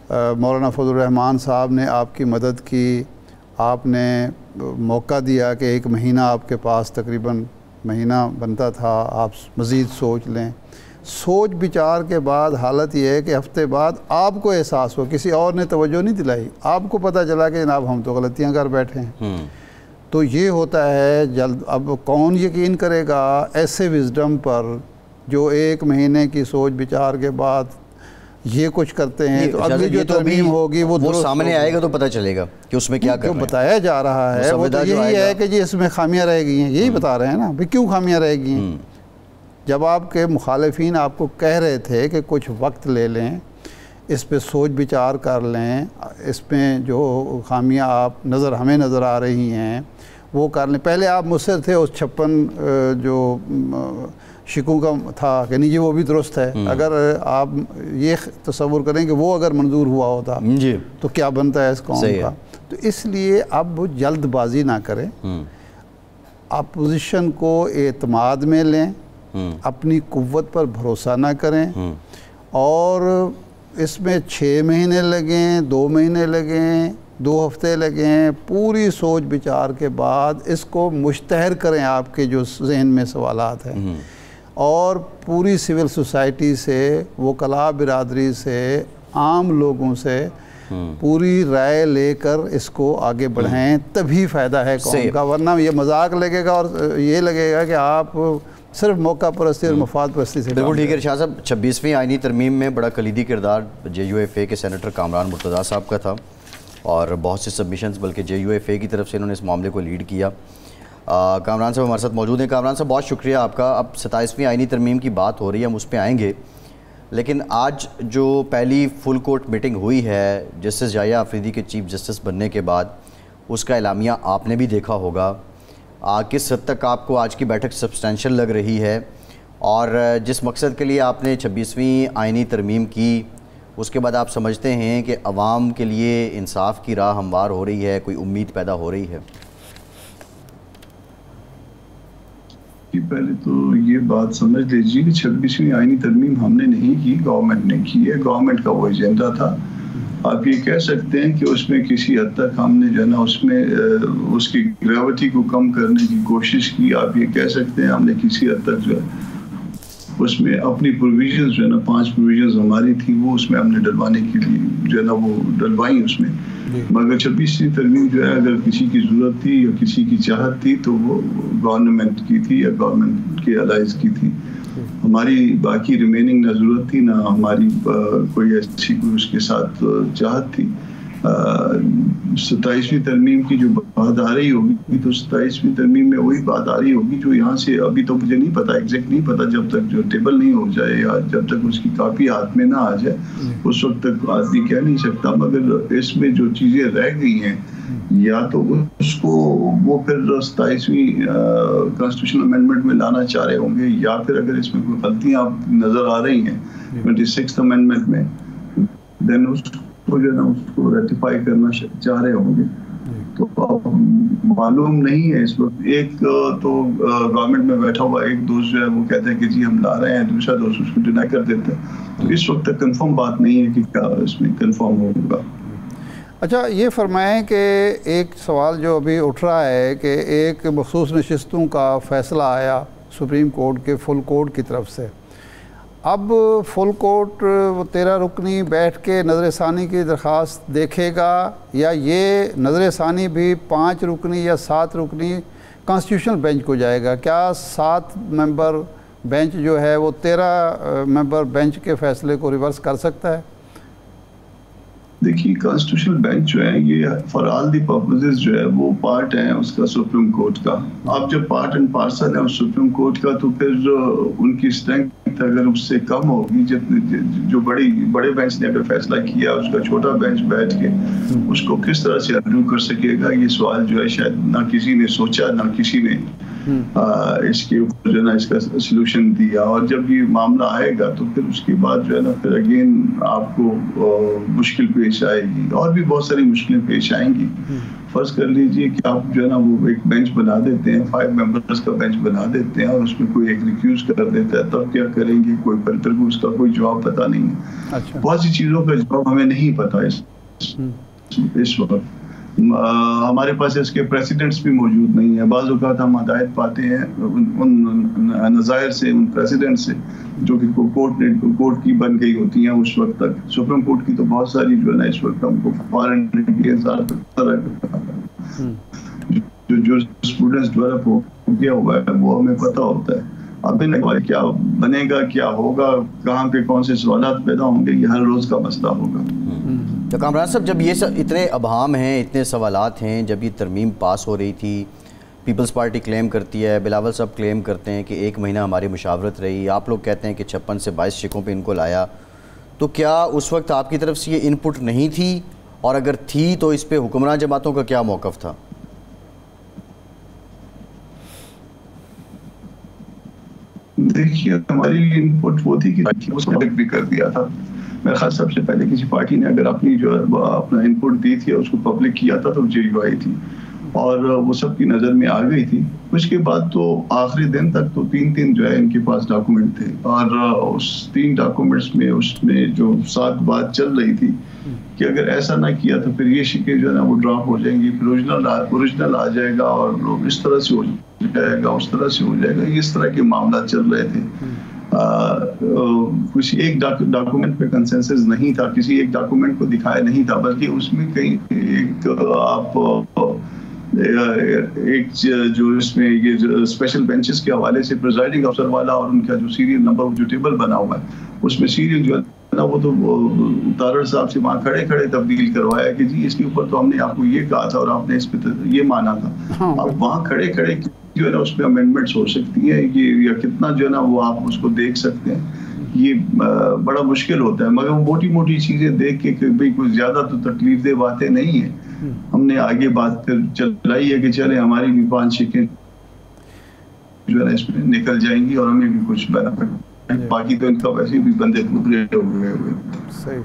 मौलाना फजल रहमान साहब ने आपकी मदद की, आपने मौका दिया कि 1 महीना आपके पास तकरीबन महीना बनता था, आप मज़ीद सोच लें। सोच विचार के बाद हालत ये है कि हफ्ते बाद आपको एहसास हो, किसी और ने तवज्जो नहीं दिलाई, आपको पता चला कि जनाब हम तो गलतियाँ कर बैठे हैं। तो ये होता है जल्द। अब कौन यकीन करेगा ऐसे विजडम पर जो 1 महीने की सोच विचार के बाद ये कुछ करते हैं। तो अगली जो तरमीम होगी वो सामने आएगा तो पता चलेगा कि उसमें क्या कर रहे हैं। बताया जा रहा है वो तो यही है कि जी इसमें खामियां रहेगी हैं, यही बता रहे हैं ना भाई क्यों खामियां रहेगी। जब आपके मुखालिफिन आपको कह रहे थे कि कुछ वक्त ले लें, इस पे सोच विचार कर लें, इसमें जो खामियां आप हमें नज़र आ रही हैं वो कर लें। पहले आप मुसर थे उस 56 जो शिकों का था कि नहीं जी वो भी दुरुस्त है। अगर आप ये तस्वुर करें कि वो अगर मंजूर हुआ होता जी तो क्या बनता है इस कौम का। तो इसलिए अब जल्दबाजी ना करें, अपोजिशन को एतमाद में लें, अपनी कुव्वत पर भरोसा ना करें, और इसमें 6 महीने लगें, 2 महीने लगें, 2 हफ्ते लगें, पूरी सोच विचार के बाद इसको मुश्तहर करें आपके जो जहन में सवालात हैं, और पूरी सिविल सोसाइटी से, वकला बिरादरी से, आम लोगों से पूरी राय लेकर इसको आगे बढ़ाएं, तभी फ़ायदा है कौम का। वरना ये मजाक लगेगा और ये लगेगा कि आप सिर्फ मौका परस्ती और मफाद परस्ती से। बिल्कुल ठीक है इरशाद साहब। 26वीं आइनी तरमीम में बड़ा कलीदी किरदार JUIFA के सेनेटर कामरान मुर्तज़ा साहब का था, और बहुत से सबमिशंस बल्कि JUIFA की तरफ से इन्होंने इस मामले को लीड किया। कामरान साहब हमारे साथ मौजूद हैं। कामरान साहब बहुत शुक्रिया आपका। अब 27वीं आइनी तरमीम की बात हो रही है, हम उस पर आएंगे, लेकिन आज जो पहली फुल कोर्ट मीटिंग हुई है जस्टिस याह्या अफरीदी के चीफ जस्टिस बनने के बाद, उसका एलामिया आपने भी देखा होगा। किस हद तक आपको आज की बैठक सब्सटेंशियल लग रही है, और जिस मकसद के लिए आपने 26वीं आइनी तरमीम की, उसके बाद आप समझते हैं कि अवाम के लिए इंसाफ की राह हमवार हो रही है, कोई उम्मीद पैदा हो रही है? पहले तो ये बात समझ लीजिए कि 26वीं आइनी तरमीम हमने नहीं की, गवर्नमेंट ने की है। गवर्नमेंट का वो एजेंडा था। आप ये कह सकते हैं कि उसमें किसी हद तक हमने जो है ना उसमें उसकी ग्रेविटी को कम करने की कोशिश की। आप ये कह सकते हैं हमने किसी हद तक जो है उसमें अपनी प्रोविजंस जो है ना 5 प्रोविजंस हमारी थी वो उसमें हमने डलवाने के लिए जो है ना वो डलवाई उसमें। मगर 26वीं तरमीम जो है अगर किसी की ज़रूरत थी या किसी की चाहत थी तो वो गवर्नमेंट की थी या गवर्नमेंट के अलाइज की थी। हमारी बाकी रिमेनिंग ना जरूरत थी, ना हमारी कोई ऐसी कोई उसके साथ चाहत थी। 27वीं तरमीम की जो बात आ रही होगी, तो 27वीं तरमीम में वही बात आ रही होगी जो यहाँ से, अभी तो मुझे नहीं पता, एग्जैक्ट नहीं पता, जब तक जो टेबल नहीं हो जाए या जब तक उसकी कापी हाथ में ना आ जाए उस वक्त तक आदमी कह नहीं सकता। मगर इसमें जो चीज़ें रह गई हैं, या तो उसको वो फिर 27वीं कॉन्स्टिट्यूशनल अमेंडमेंट में लाना चाह रहे होंगे, या फिर अगर इसमें कोई गलतियाँ नज़र आ रही हैं 26th अमेंडमेंट में, देन उसको जो है ना उसको रेटिफाई करना चाह रहे होंगे। तो अब मालूम नहीं है इस वक्त। एक तो गवर्नमेंट में बैठा हुआ एक दोस्त जो है वो कहते हैं कि जी हम ला रहे हैं, दूसरा दोस्त उसको डिनाई कर देता है। तो इस वक्त तक कंफर्म बात नहीं है कि क्या इसमें कंफर्म होगा। अच्छा, ये फरमाएं कि एक सवाल जो अभी उठ रहा है कि एक मखसूस नशिस्तों का फ़ैसला आया सुप्रीम कोर्ट के फुल कोर्ट की तरफ से। अब फुल कोर्ट वो 13 रुकनी बैठ के नज़र षानी की दरख्वास्त देखेगा, या ये नज़र षानी भी 5 रुकनी या 7 रुकनी कॉन्स्टिट्यूशनल बेंच को जाएगा? क्या 7 मेंबर बेंच जो है वो 13 मेंबर बेंच के फ़ैसले को रिवर्स कर सकता है? देखिए, कॉन्स्टिट्यूशनल बेंच जो है ये फॉर ऑल दी पर्पसेस जो है वो पार्ट है उसका सुप्रीम कोर्ट का। अब जब पार्ट एंड पार्सल है उस सुप्रीम कोर्ट का, तो फिर उनकी स्ट्रेंथ अगर उससे कम होगी, जितने जो बड़े बेंच ने अगर फैसला किया, उसका छोटा बेंच बैठ के उसको किस तरह से अनडू कर सकेगा, ये सवाल जो है शायद ना किसी ने सोचा, ना किसी ने इसके ऊपर जो है ना इसका सलूशन दिया। और जब ये मामला आएगा तो फिर उसके बाद जो है ना फिर अगेन आपको मुश्किल पेश आएगी, और भी बहुत सारी मुश्किलें पेश आएंगी। फर्ज कर लीजिए कि आप जो है ना वो एक बेंच बना देते हैं, 5 मेंबर्स का बेंच बना देते हैं, और उसमें कोई एक रिक्यूज कर देता है, तब क्या करेंगे? कोई फिर को उसका कोई जवाब पता नहीं है। अच्छा। बहुत सी चीज़ों का जवाब हमें नहीं पता इस वक्त। हमारे पास इसके प्रेसिडेंट्स भी मौजूद नहीं है। बाज़ औक़ात हम हदायत पाते हैं उन नज़ायर से, उन प्रेसिडेंट से जो कि कोर्ट की बन गई होती हैं उस वक्त तक। सुप्रीम कोर्ट की तो बहुत सारी जो है ना इस वक्त हमको फॉरेन जो स्टूडेंट्स डेवलप हो गया हुआ है वो हमें पता होता है। अब क्या बनेगा, क्या होगा, कहाँ पे कौन से सवालात पैदा होंगे, ये हर रोज़ का मसला होगा। तो कामरान साहब, जब ये सब इतने अबहाम हैं, इतने सवालात हैं, जब ये तरमीम पास हो रही थी, पीपल्स पार्टी क्लेम करती है, बिलावल साहब क्लेम करते हैं कि 1 महीना हमारी मुशावरत रही, आप लोग कहते हैं कि 56 से 22 शिकों पे इनको लाया, तो क्या उस वक्त आपकी तरफ से ये इनपुट नहीं थी? और अगर थी तो इस पर हुक्मरान जमातों का क्या मौक़िफ़ था? देखिए, हमारी इनपुट वो थी कि उसको भी कर दिया था। मेरे ख्याल सबसे पहले किसी पार्टी ने अगर अपनी जो अपना इनपुट दी थी, उसको पब्लिक किया था, तो JUI थी, और वो सबकी नज़र में आ गई थी। उसके बाद तो आखिरी दिन तक तो 3 जो है इनके पास डॉक्यूमेंट थे, और उस 3 डॉक्यूमेंट्स में उसमें जो साथ बात चल रही थी कि अगर ऐसा ना किया तो फिर ये शिकें जो है ना वो ड्रॉप हो जाएंगी, फिर ओरिजिनल आ जाएगा, और इस तरह से हो जाएगा, उस तरह से हो जाएगा। इस तरह के मामला चल रहे थे। कुछ एक डॉक्यूमेंट पे कंसेंसस नहीं था, किसी एक डॉक्यूमेंट को दिखाया नहीं था, बल्कि उसमें कहीं एक जो इसमें ये जो स्पेशल बेंचेस के हवाले से प्रिजाइडिंग अफसर वाला और उनका जो सीरियल नंबर जो टेबल बना हुआ है, उसमें सीरियल जो है ना वो तो तारड़ साहब से वहाँ खड़े खड़े तब्दील करवाया कि जी इसके ऊपर तो हमने आपको ये कहा था और आपने इस पे ये माना था। अब वहाँ खड़े खड़े जो है ना उसमें अमेंडमेंट्स हो सकती है, ये या कितना जो है ना वो आप उसको देख सकते हैं, ये बड़ा मुश्किल होता है। मगर मोटी मोटी चीज़ें देख के भाई कुछ ज़्यादा तो तकलीफदेह बातें नहीं है। हमने आगे बात फिर चलाई है कि चले हमारी भी 5 शिकें जो है ना इसमें निकल जाएंगी और हमें भी कुछ बेनिफिट, बाकी तो इनका वैसे भी बंदे पूरे हो गए। सही।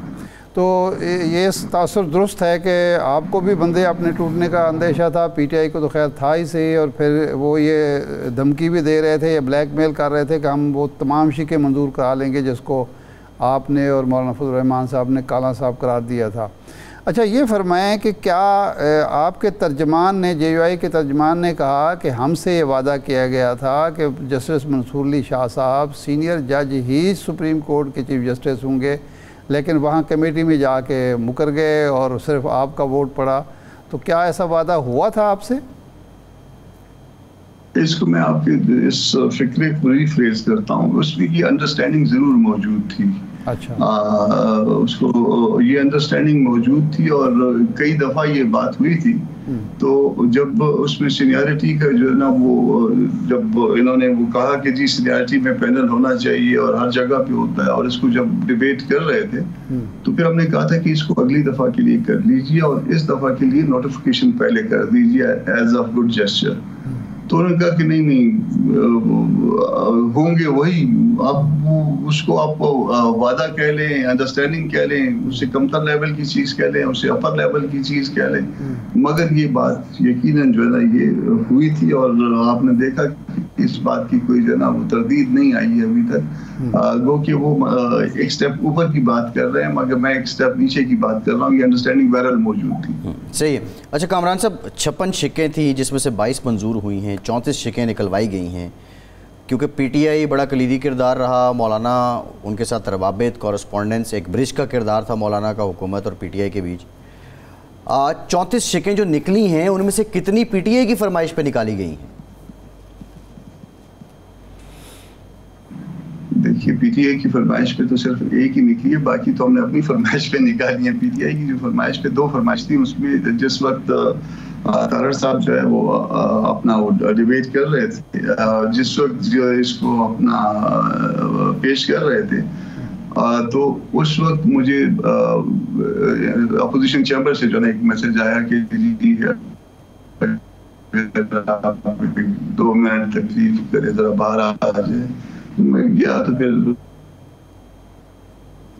तो ये तासुर दुरुस्त है कि आपको भी बंदे अपने टूटने का अंदेशा था, PTI को तो खैर था ही सही, और फिर वो ये धमकी भी दे रहे थे या ब्लैकमेल कर रहे थे कि हम वो तमाम शिकें मंजूर करा लेंगे जिसको आपने और मौलाना फजल रहमान साहब ने काला साहब करार दिया था। अच्छा, ये फरमाएं कि क्या आपके तर्जमान ने, JUI के तर्जमान ने कहा कि हमसे ये वादा किया गया था कि जस्टिस मंसूर अली शाह साहब सीनियर जज ही सुप्रीम कोर्ट के चीफ जस्टिस होंगे, लेकिन वहाँ कमेटी में जाके मुकर गए और सिर्फ आपका वोट पड़ा, तो क्या ऐसा वादा हुआ था आपसे? इसको मैं आपके इस फिक्रे को रीफ्रेज करता हूँ। उसमें ये अंडरस्टैंडिंग ज़रूर मौजूद थी। अच्छा। उसको ये अंडरस्टैंडिंग मौजूद थी और कई दफ़ा ये बात हुई थी। तो जब उसमें सीनियरिटी का जो है ना, वो जब इन्होंने वो कहा कि जी सीनियरिटी में पैनल होना चाहिए और हर जगह पे होता है, और इसको जब डिबेट कर रहे थे तो फिर हमने कहा था कि इसको अगली दफ़ा के लिए कर लीजिए और इस दफ़ा के लिए नोटिफिकेशन पहले कर दीजिए एज अ गुड जेस्चर। तो उन्होंने कहा कि नहीं होंगे वही, आप उसको आप वादा कह लें, अंडरस्टैंडिंग कह लें, उससे कमतर लेवल की चीज़ कह लें, उससे अपर लेवल की चीज़ कह लें, मगर ये बात यकीनन जो है ना ये हुई थी। और आपने देखा कि इस बात की कोई जो है ना वो तरदीद नहीं आई है अभी तक। गो कि वो एक स्टेप ऊपर की बात कर रहे हैं, मगर मैं एक स्टेप नीचे की बात कर रहा हूँ। ये अंडरस्टैंडिंग बहरहाल मौजूद थी। सही है। अच्छा कामरान साहब, 56 शिकें थी जिसमें से 22 मंजूर हुई हैं, 34 शिकें निकलवाई गई हैं, क्योंकि पीटीआई बड़ा कलीदी किरदार रहा। मौलाना उनके साथ रवाबित, कॉरस्पॉन्डेंस, एक ब्रिज का किरदार था मौलाना का हुकूमत और पीटीआई के बीच। 34 शिकें जो निकली हैं उनमें से कितनी पीटीआई की फरमाइश पे निकाली गई हैं? देखिए, पीटीआई की फरमाइश पे तो सिर्फ एक ही निकली है, बाकी तो हमने अपनी फरमाइश पे निकाली है। पीटीआई की जो फरमाइश पे 2 फरमाइश थी, उसमें जिस वक्त तारड़ साहब जो है वो अपना वो डिबेट कर रहे थे, जिस वक्त जो इसको अपना पेश कर रहे थे, तो उस वक्त मुझे अपोजिशन चैम्बर से जो है एक मैसेज आया कि जी 2 मिनट तकलीफ करे, जरा बाहर आ जाए। मैं गया तो फिर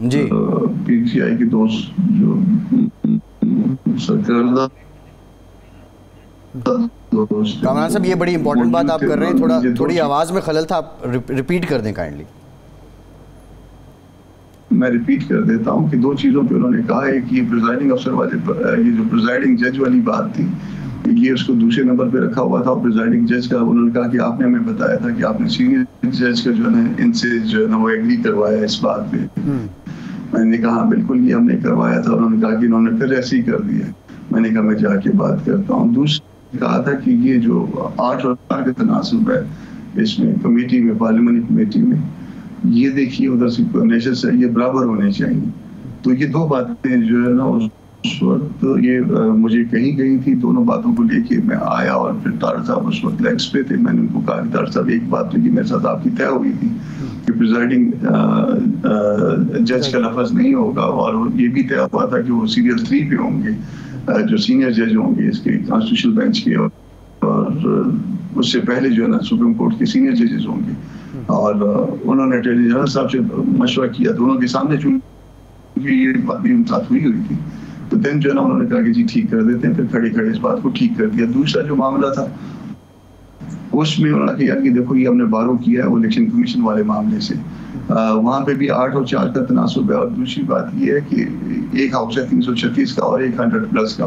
जी पीटीआई के दोस्त जो सरकार कामरान साहब, ये बड़ी इंपॉर्टेंट बात आप कर रहे हैं, थोड़ी आवाज़ में खलल था, आप रिपीट कर दें काइंडली। मैं रिपीट कर देता हूँ कि 2 चीज़ों पे उन्होंने कहा है कि ये प्रिजाइडिंग अफसर वाले, ये जो प्रिजाइडिंग जज वाली बात थी, ये उसको दूसरे नंबर पे रखा हुआ था। और प्रिजाइडिंग जज का उन्होंने कहा कि आपने हमें बताया था कि आपने सीनियर जज का जो है ना इनसे जो है ना वो एग्री करवाया इस बात पे। मैंने कहा बिल्कुल ये हमने करवाया था। उन्होंने कहा कि इन्होंने फिर ऐसे ही कर दिया। मैंने कहा मैं जाके बात करता हूँ। दूसरा कहा था कि ये जो 8 और 4 का तनासुब है इसमें कमेटी में, पार्लियामेंट्री कमेटी में, ये देखिए उधर से नेशनल से ये बराबर होने चाहिए। तो ये 2 बातें जो है ना उस वक्त ये मुझे कही गई थी। दोनों बातों को लेके मैं आया और फिर तारड़ साहब उस वक्त लेग्स पे थे। मैंने उनको कहा कि तारड़ साहब एक बात तो कि मेरे साथ आपकी तय हुई थी कि प्रिजाइडिंग जज का लफ्ज नहीं होगा, और ये भी तय हुआ था कि वो सीरियल 3 पे होंगे, जो सीनियर जज होंगे इसके कॉन्स्टिट्यूशनल बेंच के, और उससे पहले जो है ना सुप्रीम कोर्ट के सीनियर जजेस होंगे। और उन्होंने अटॉर्नी जनरल साहब से मशवरा किया दोनों के सामने, चूंकि ये बात भी उनके साथ हुई थी। तो देन जो है ना उन्होंने कहा कि जी ठीक कर देते हैं। फिर खड़े खड़े इस बात को ठीक कर दिया। दूसरा जो मामला था उसमें उन्होंने कहा यार कि देखो ये हमने बारो किया है वो इलेक्शन कमीशन वाले मामले से, वहाँ पे भी 8 और 4 का तनासुब है। और दूसरी बात ये है कि एक हाउस है 336 का और एक 100+ का।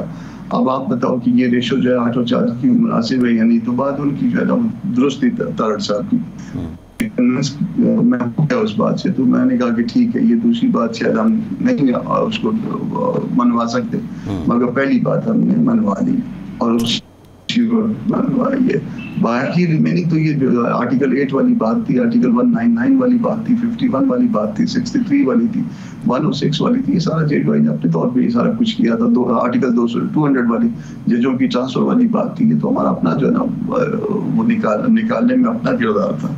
अब आप बताओ कि ये रेशो जो है 8 और 4 की मुनासिब है या नहीं। तो बात उनकी जो है ना दुरुस्त थी तारड़ साहब की, मैं क्या उस बात से। तो मैंने कहा कि ठीक है, ये दूसरी बात शायद हम नहीं उसको मनवा सकते, मगर पहली बात हमने मनवा ली और उस चीज को मनवाई है। बाकी रिमेनिंग तो ये जो आर्टिकल 8 वाली बात थी, आर्टिकल 199 वाली बात थी, 51 वाली बात थी, 63 वाली थी, 106 वाली थी, ये सारा जेडवाई ने अपने तौर पे ये सारा कुछ किया था। आर्टिकल 200 वाली जजों की ट्रांसफर वाली बात थी। ये तो हमारा अपना जो है ना वो निकालने में अपना किरदार था।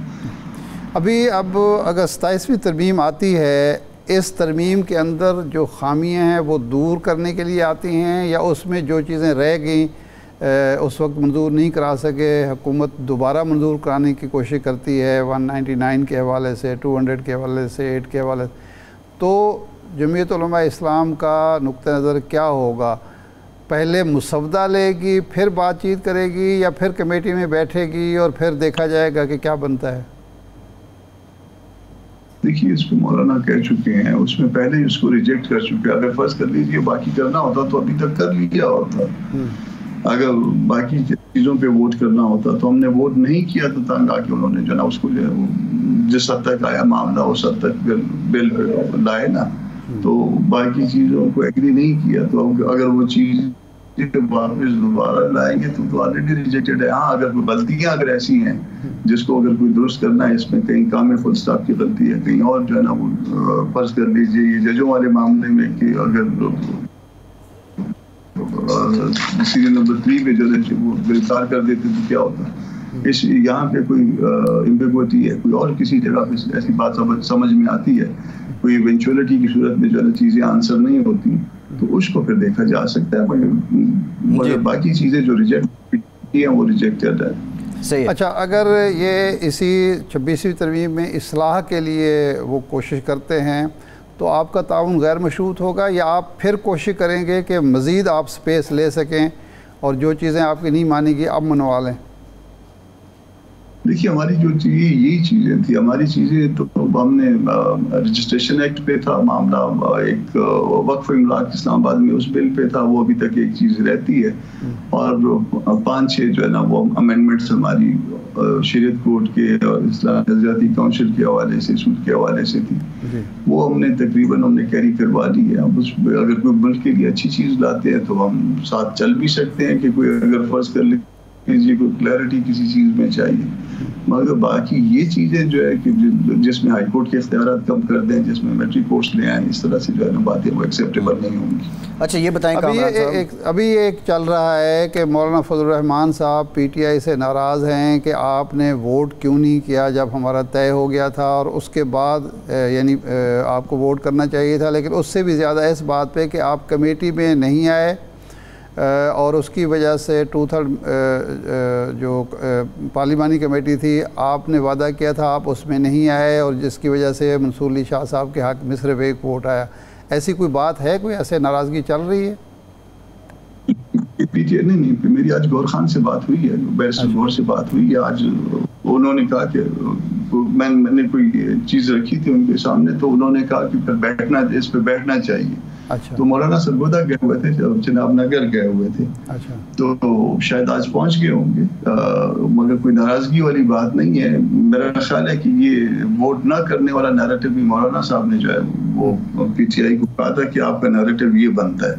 अभी अब अगर 27वीं तरमीम आती है, इस तरमीम के अंदर जो खामियां हैं वो दूर करने के लिए आती हैं, या उसमें जो चीज़ें रह गई उस वक्त मंजूर नहीं करा सके, हुकूमत दोबारा मंजूर कराने की कोशिश करती है 199 के हवाले से, 200 के हवाले से, 8 के हवाले से। तो जमीयत उलमा इस्लाम का नुक्ता नज़र क्या होगा? पहले मुसवदा लेगी, फिर बातचीत करेगी, या फिर कमेटी में बैठेगी और फिर देखा जाएगा कि क्या बनता है? देखिए, इसको मौलाना कह चुके हैं, उसमें पहले ही उसको रिजेक्ट कर चुके हैं। अगर फर्ज कर लीजिए बाकी करना होता तो अभी तक कर लिया होता। अगर बाकी चीज़ों पे वोट करना होता तो हमने वोट नहीं किया, तो तंग आके उन्होंने जो ना उसको जिस हद तक आया मामला उस हद तक बिल लाए ना, तो बाकी चीज़ों को एग्री नहीं किया। तो अगर वो चीज़ वापस दोबारा लाएंगे तो ऑलरेडी रिजेक्टेड है। हाँ, अगर कोई गलतियां अगर ऐसी हैं जिसको अगर कोई दुरुस्त करना है, इसमें कहीं काम में फुल स्टॉप की गलती है, कहीं और जो है ना वो फर्ज कर लीजिए ये जजों वाले मामले में कि अगर सीरियल नंबर 3 पे जो है वो गिरफ्तार कर देते तो क्या होता। इस यहाँ पे कोई एम्बिग्विटी है, कोई और किसी जगह पे ऐसी बात समझ में आती है, कोई इवेंचुअलिटी की सूरत में जो है चीजें आंसर नहीं होती तो उसको फिर देखा जा सकता है, मगर बाकी चीजें जो रिजेक्ट हैं वो रिजेक्टेड है। सही। अच्छा, अगर ये इसी 26वीं तरमीम में इस्लाह के लिए वो कोशिश करते हैं तो आपका ताउन गैर मशरूत होगा या आप फिर कोशिश करेंगे कि मज़ीद आप स्पेस ले सकें और जो चीज़ें आपकी नहीं मानेगी अब मनवा लें? देखिए, हमारी जो यही चीज़ें थी, हमारी चीज़ें तो हमने रजिस्ट्रेशन एक्ट पे था मामला, एक वक्फ इमलाक इस्लामाबाद में उस बिल पे था, वो अभी तक एक चीज़ रहती है, और 5-6 जो है ना वो अमेंडमेंट्स हमारी शरीयत कोर्ट के और इस्लामी नज़रियाती काउंसिल के हवाले से, सूद के हवाले से थी, वो हमने तकरीबन कैरी करवा ली है। अब उस अगर कोई मुल्क के लिए अच्छी चीज़ लाते हैं तो हम साथ चल भी सकते हैं कि कोई अगर फर्ज कर ले कोई क्लैरिटी किसी चीज़ में चाहिए, मगर बाकी ये चीज़ें जो है कि जिसमें हाई कोर्ट के इख्तियार कम कर दें, जिसमें मिलिट्री कोर्ट्स ले आए, इस तरह से जो है ना बातें वो एक्सेप्टेबल नहीं होंगी। अच्छा, ये बताएं अभी एक चल रहा है कि मौलाना फजल रहमान साहब PTI से नाराज़ हैं कि आपने वोट क्यों नहीं किया जब हमारा तय हो गया था, और उसके बाद यानी आपको वोट करना चाहिए था, लेकिन उससे भी ज़्यादा इस बात पे कि आप कमेटी में नहीं आए और उसकी वजह से 2/3 जो पार्लिमानी कमेटी थी आपने वादा किया था, आप उसमें नहीं आए और जिसकी वजह से मंसूर अली शाह साहब के हक़ में सिर्फ एक वोट आया। ऐसी कोई बात है, कोई ऐसे नाराज़गी चल रही है? नहीं, मेरी आज गौर खान से बात हुई है, बैरिस्टर गौर से बात हुई है। आज उन्होंने कहा कि मैंने कोई चीज़ रखी थी उनके सामने, तो उन्होंने कहा कि फिर इस पर बैठना चाहिए। अच्छा। तो मौलाना सरगोदा गए हुए थे, जनाब नगर गए हुए थे। अच्छा। तो शायद आज पहुंच गए होंगे, मगर कोई नाराजगी वाली बात नहीं है। मेरा ख्याल है कि ये वोट ना करने वाला नैरेटिव भी मौलाना साहब ने जो है वो PTI को कहा था कि आपका नैरेटिव ये बनता है,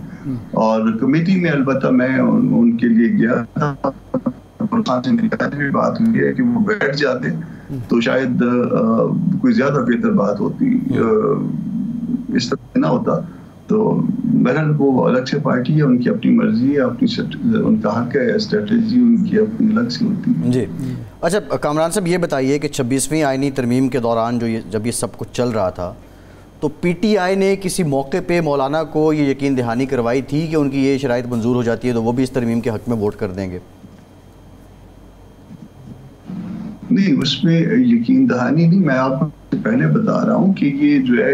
और कमेटी में अलबत्ता मैं उनके लिए गया था, बात हुई है कि वो बैठ जाते तो शायद कोई ज्यादा बेहतर बात होती, इस तरह ना होता। तो बहरहाल वो अलग से पार्टी है, उनकी अपनी मर्जी है, अपनी उनका हक है, स्ट्रेटजी उनकी अपनी अलग से होती है। जी। अच्छा कामरान साहब, ये बताइए कि 26वीं आईनी तरमीम के दौरान जब ये सब कुछ चल रहा था तो PTI ने किसी मौके पे मौलाना को ये यकीन दहानी करवाई थी कि उनकी ये शराइत मंजूर हो जाती है तो वो भी इस तरमीम के हक़ में वोट कर देंगे? नहीं, उसमें यकीन दहानी नहीं, मैं आपको पहले बता रहा हूँ कि ये जो है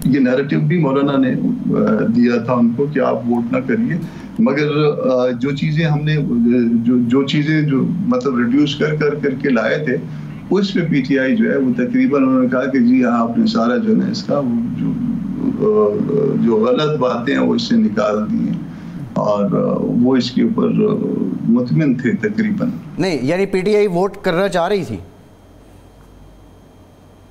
ये नैरेटिव भी मौलाना ने दिया था उनको कि आप वोट ना करिए, मगर जो चीज़ें हमने जो चीज़ें जो मतलब रिड्यूस करके लाए थे उस पे PTI जो है वो तकरीबन उन्होंने कहा कि जी हाँ, आपने सारा जो है इसका जो गलत बातें हैं वो इससे निकाल दी हैं, और वो इसके ऊपर मुतमिन थे तकरीबन। नहीं, यानी PTI वोट करना चाह रही थी?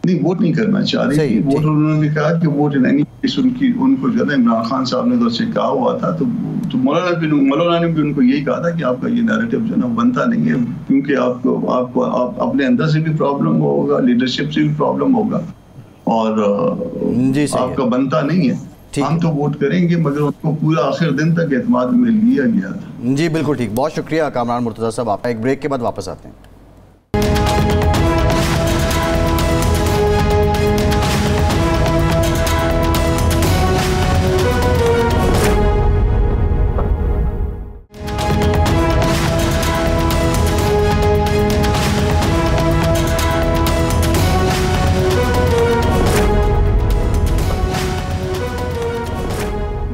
नहीं, वोट नहीं करना चाह रही थी। वोट उन्होंने कहा कि वोट इन एनी केस उनको ज्यादा इमरान खान साहब ने तो से कहा हुआ था, तो मौलाना ने भी उनको यही कहा था कि आपका ये नैरेटिव जो ना बनता नहीं है, क्योंकि आपको अपने अंदर से भी प्रॉब्लम होगा, लीडरशिप से भी प्रॉब्लम होगा, और आपका बनता नहीं है। हम तो वोट करेंगे, मगर उनको पूरा आखिर दिन तक एतमाद में लिया गया था। जी बिल्कुल ठीक, बहुत शुक्रिया कामरान मुर्तज़ा साहब। आपका एक ब्रेक के बाद वापस आते हैं।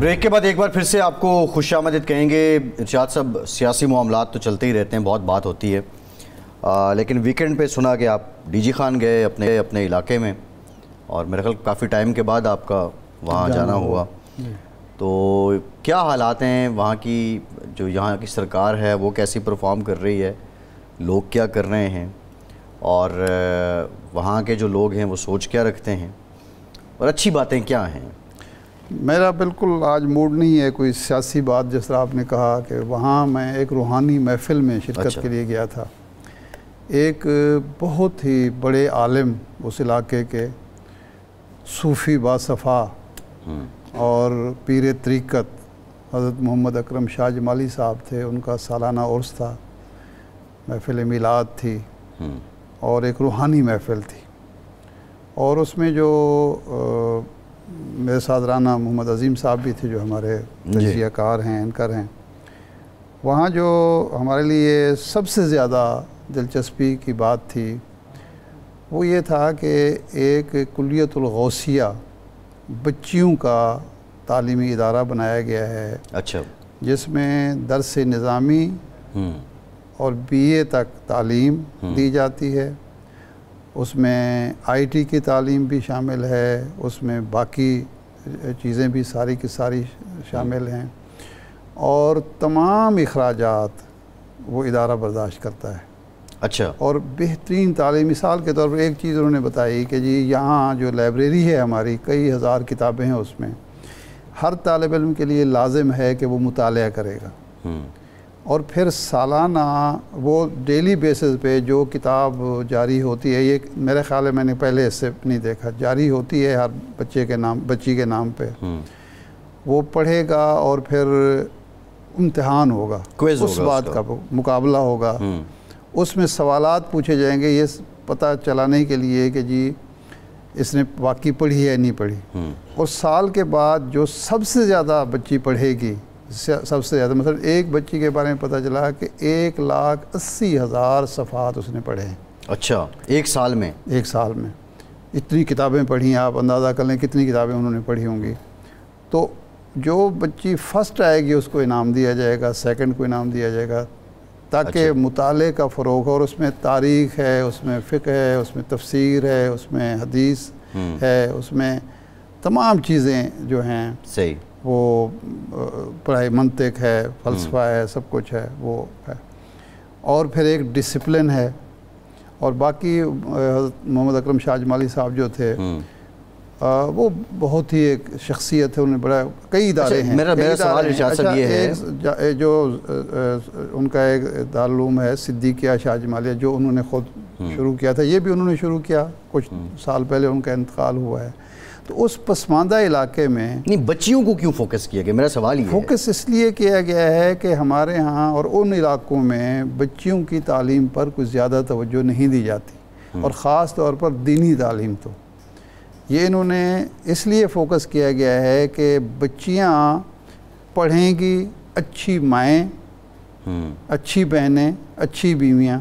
ब्रेक के बाद एक बार फिर से आपको खुशामदीद कहेंगे। इरशाद साहब, सियासी मामलात तो चलते ही रहते हैं, बहुत बात होती है, लेकिन वीकेंड पे सुना कि आप DG खान गए अपने इलाके में, और मेरे ख्याल काफ़ी टाइम के बाद आपका वहाँ जाना हुआ। तो क्या हालात हैं वहाँ की? जो यहाँ की सरकार है वो कैसी परफॉर्म कर रही है, लोग क्या कर रहे हैं, और वहाँ के जो लोग हैं वो सोच क्या रखते हैं, और अच्छी बातें क्या हैं? मेरा बिल्कुल आज मूड नहीं है कोई सियासी बात, जिस तरह आपने कहा कि वहाँ मैं एक रूहानी महफिल में शिरकत के लिए गया था। एक बहुत ही बड़े आलिम उस इलाके के, सूफ़ी बासफ़ा और पीर तरीक़त हज़रत मोहम्मद अकरम शाह जमाली साहब थे। उनका सालाना उर्स था, महफिल मिलाद थी और एक रूहानी महफिल थी। और उसमें जो मेरे साथ राना मोहम्मद अज़ीम साहब भी थे, जो हमारे तजज़ियाकार हैं, एंकर हैं। वहाँ जो हमारे लिए सबसे ज़्यादा दिलचस्पी की बात थी वो ये था कि एक कुल्लियतुल गौसिया बच्चियों का तालीमी इदारा बनाया गया है। अच्छा। जिसमें दर्स निज़ामी और बीए तक तालीम दी जाती है। उसमें आईटी की तालीम भी शामिल है, उसमें बाकी चीज़ें भी सारी की सारी शामिल हैं और तमाम इखराजात वो इदारा बर्दाश्त करता है। अच्छा। और बेहतरीन तालीम, मिसाल के तौर पर एक चीज़ उन्होंने बताई कि जी यहाँ जो लाइब्रेरी है हमारी, कई हज़ार किताबें हैं, उसमें हर तालिब इल्म के लिए लाजिम है कि वो मुतालिया करेगा और फिर सालाना वो डेली बेसिस पे जो किताब जारी होती है, ये मेरे ख़्याल है मैंने पहले इससे नहीं देखा, जारी होती है हर बच्चे के नाम, बच्ची के नाम पे, वो पढ़ेगा और फिर इम्तिहान होगा, उस बात का मुकाबला होगा, उसमें सवालात पूछे जाएंगे ये पता चलाने के लिए कि जी इसने वाकई पढ़ी है नहीं पढ़ी। और साल के बाद जो सबसे ज़्यादा बच्ची पढ़ेगी, सबसे ज़्यादा, मतलब एक बच्ची के बारे में पता चला कि 1,80,000 सफ़हात उसने पढ़े हैं। अच्छा, एक साल में? एक साल में इतनी किताबें पढ़ी, आप अंदाज़ा कर लें कितनी किताबें उन्होंने पढ़ी होंगी। तो जो बच्ची फ़र्स्ट आएगी उसको इनाम दिया जाएगा, सेकंड को इनाम दिया जाएगा, ताकि मुताले का फ़रोग़ हो। और उसमें तारीख़ है, उसमें फ़िक़्ह है, उसमें तफसीर है, उसमें हदीस है, उसमें तमाम चीज़ें जो हैं सही वो पढ़ाई, मंतिक है, फ़लसफ़ा है, सब कुछ है वो है। और फिर एक डिसिप्लिन है। और बाकी मोहम्मद अकरम शाह जमाली साहब जो थे वो बहुत ही एक शख्सियत है, उन्हें बड़ा कई इदारे हैं। मेरा सवाल इरशाद ये है, जो उनका एक दारुल है सिद्दीकिया शाह जमालिया, जो उन्होंने ख़ुद शुरू किया था, ये भी उन्होंने शुरू किया, कुछ साल पहले उनका इंतकाल हुआ है। तो उस पसमानदा इलाके में नहीं, बच्चियों को क्यों फोकस किया गया? मेरा सवाल ये फोकस इसलिए किया गया है कि हमारे यहाँ और उन इलाकों में बच्चियों की तालीम पर कुछ ज़्यादा तवज्जो नहीं दी जाती, और ख़ास तौर पर दीनी तालीम। तो ये इन्होंने इसलिए फ़ोकस किया गया है कि बच्चियाँ पढ़ेंगी, अच्छी माएँ, अच्छी बहनें, अच्छी बीवियाँ,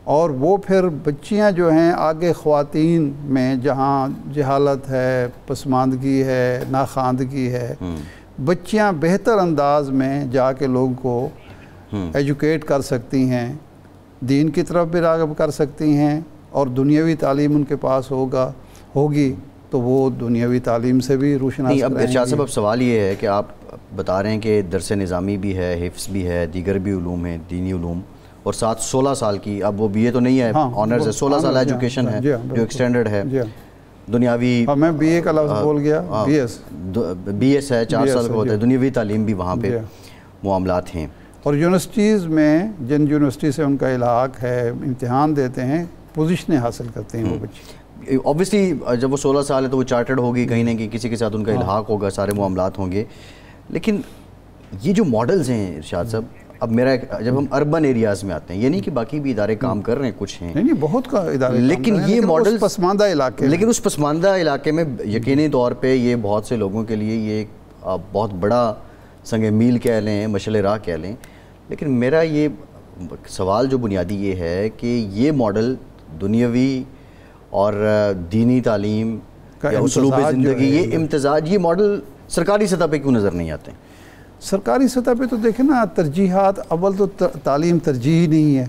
और वो फिर बच्चियां जो हैं आगे ख़वातीन में जहाँ जहालत है, पसमानदगी है, नाखानदगी है, बच्चियां बेहतर अंदाज में जाके लोगों को एजुकेट कर सकती हैं, दीन की तरफ भी राग़िब कर सकती हैं, और दुनियावी तालीम उनके पास होगी तो वो दुनियावी तालीम से भी रोशनास नहीं। अब इरशाद साहब, अब सवाल ये है कि आप बता रहे हैं कि दरस निज़ामी भी है, हिफ्ज़ भी है, दीगर भी उलूम हैं, दीनी उलूम, और साथ 16 साल की, अब वो बीए तो नहीं है, ऑनर्स है, 16 साल एजुकेशन है जो एक्सटेंडेड है, दुनियावी। मैं बीए का लफ्ज़ बोल गया, बीएस है, 4 साल का होता है, दुनियावी तालीम भी वहाँ पे मामलात हैं। और यूनिवर्सिटीज़ में जिन यूनिवर्सिटी से उनका इलाक़ है, इम्तिहान देते हैं, पोजीशनें हासिल करते हैं वो बच्चे। ऑब्वियसली जब वो 16 साल है तो वो चार्टर्ड होगी, कहीं ना कहीं किसी के साथ उनका इल्हाक होगा, सारे मामलात होंगे। लेकिन ये जो मॉडल्स हैं इरशाद साहब, अब मेरा जब हम अर्बन एरियाज़ में आते हैं, ये नहीं कि बाकी भी इदारे काम कर रहे हैं, कुछ हैं, नहीं बहुत का इदारे, लेकिन ये मॉडल पसमानदा इलाके, लेकिन उस पसमानदा इलाके में यकीनी तौर पे ये बहुत से लोगों के लिए ये बहुत बड़ा संग मील कह लें, मशल राह कह लें। लेकिन मेरा ये सवाल जो बुनियादी ये है कि ये मॉडल दुनियावी और दीनी तालीम या उसलूब ज़िंदगी, ये इम्तिज़ाज, ये मॉडल सरकारी सतह पे क्यों नज़र नहीं आते? सरकारी सतह पे तो देखें ना, तरजीहात अव्वल तो तालीम तरजीह ही नहीं है,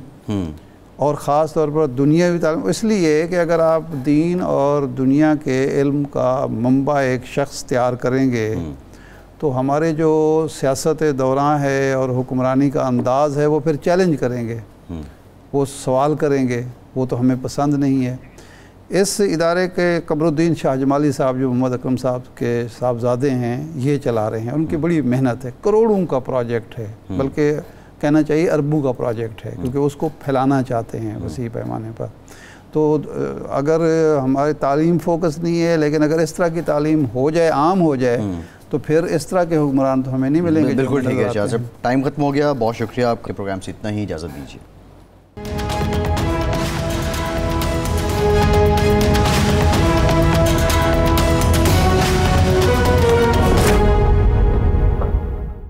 और ख़ास तौर पर दुनियावी तालीम। इसलिए कि अगर आप दीन और दुनिया के इल्म का मंबा एक शख्स तैयार करेंगे तो हमारे जो सियासत दौरान है और हुक्मरानी का अंदाज़ है वो फिर चैलेंज करेंगे, वो सवाल करेंगे, वो तो हमें पसंद नहीं है। इस इदारे के कमरुद्दीन शाह जमाली साहब जो मोहम्मद अकरम साहब के साहबजादे हैं ये चला रहे हैं। उनकी बड़ी मेहनत है, करोड़ों का प्रोजेक्ट है, बल्कि कहना चाहिए अरबों का प्रोजेक्ट है, क्योंकि उसको फैलाना चाहते हैं वसी पैमाने पर। तो अगर हमारी तालीम फोकस नहीं है, लेकिन अगर इस तरह की तालीम हो जाए, आम हो जाए, तो फिर इस तरह के हुक्मरान तो हमें नहीं मिलेंगे। बिल्कुल ठीक है शाह साहब, टाइम खत्म हो गया। बहुत शुक्रिया, आपके प्रोग्राम से इतना ही, इजाज़त दीजिए।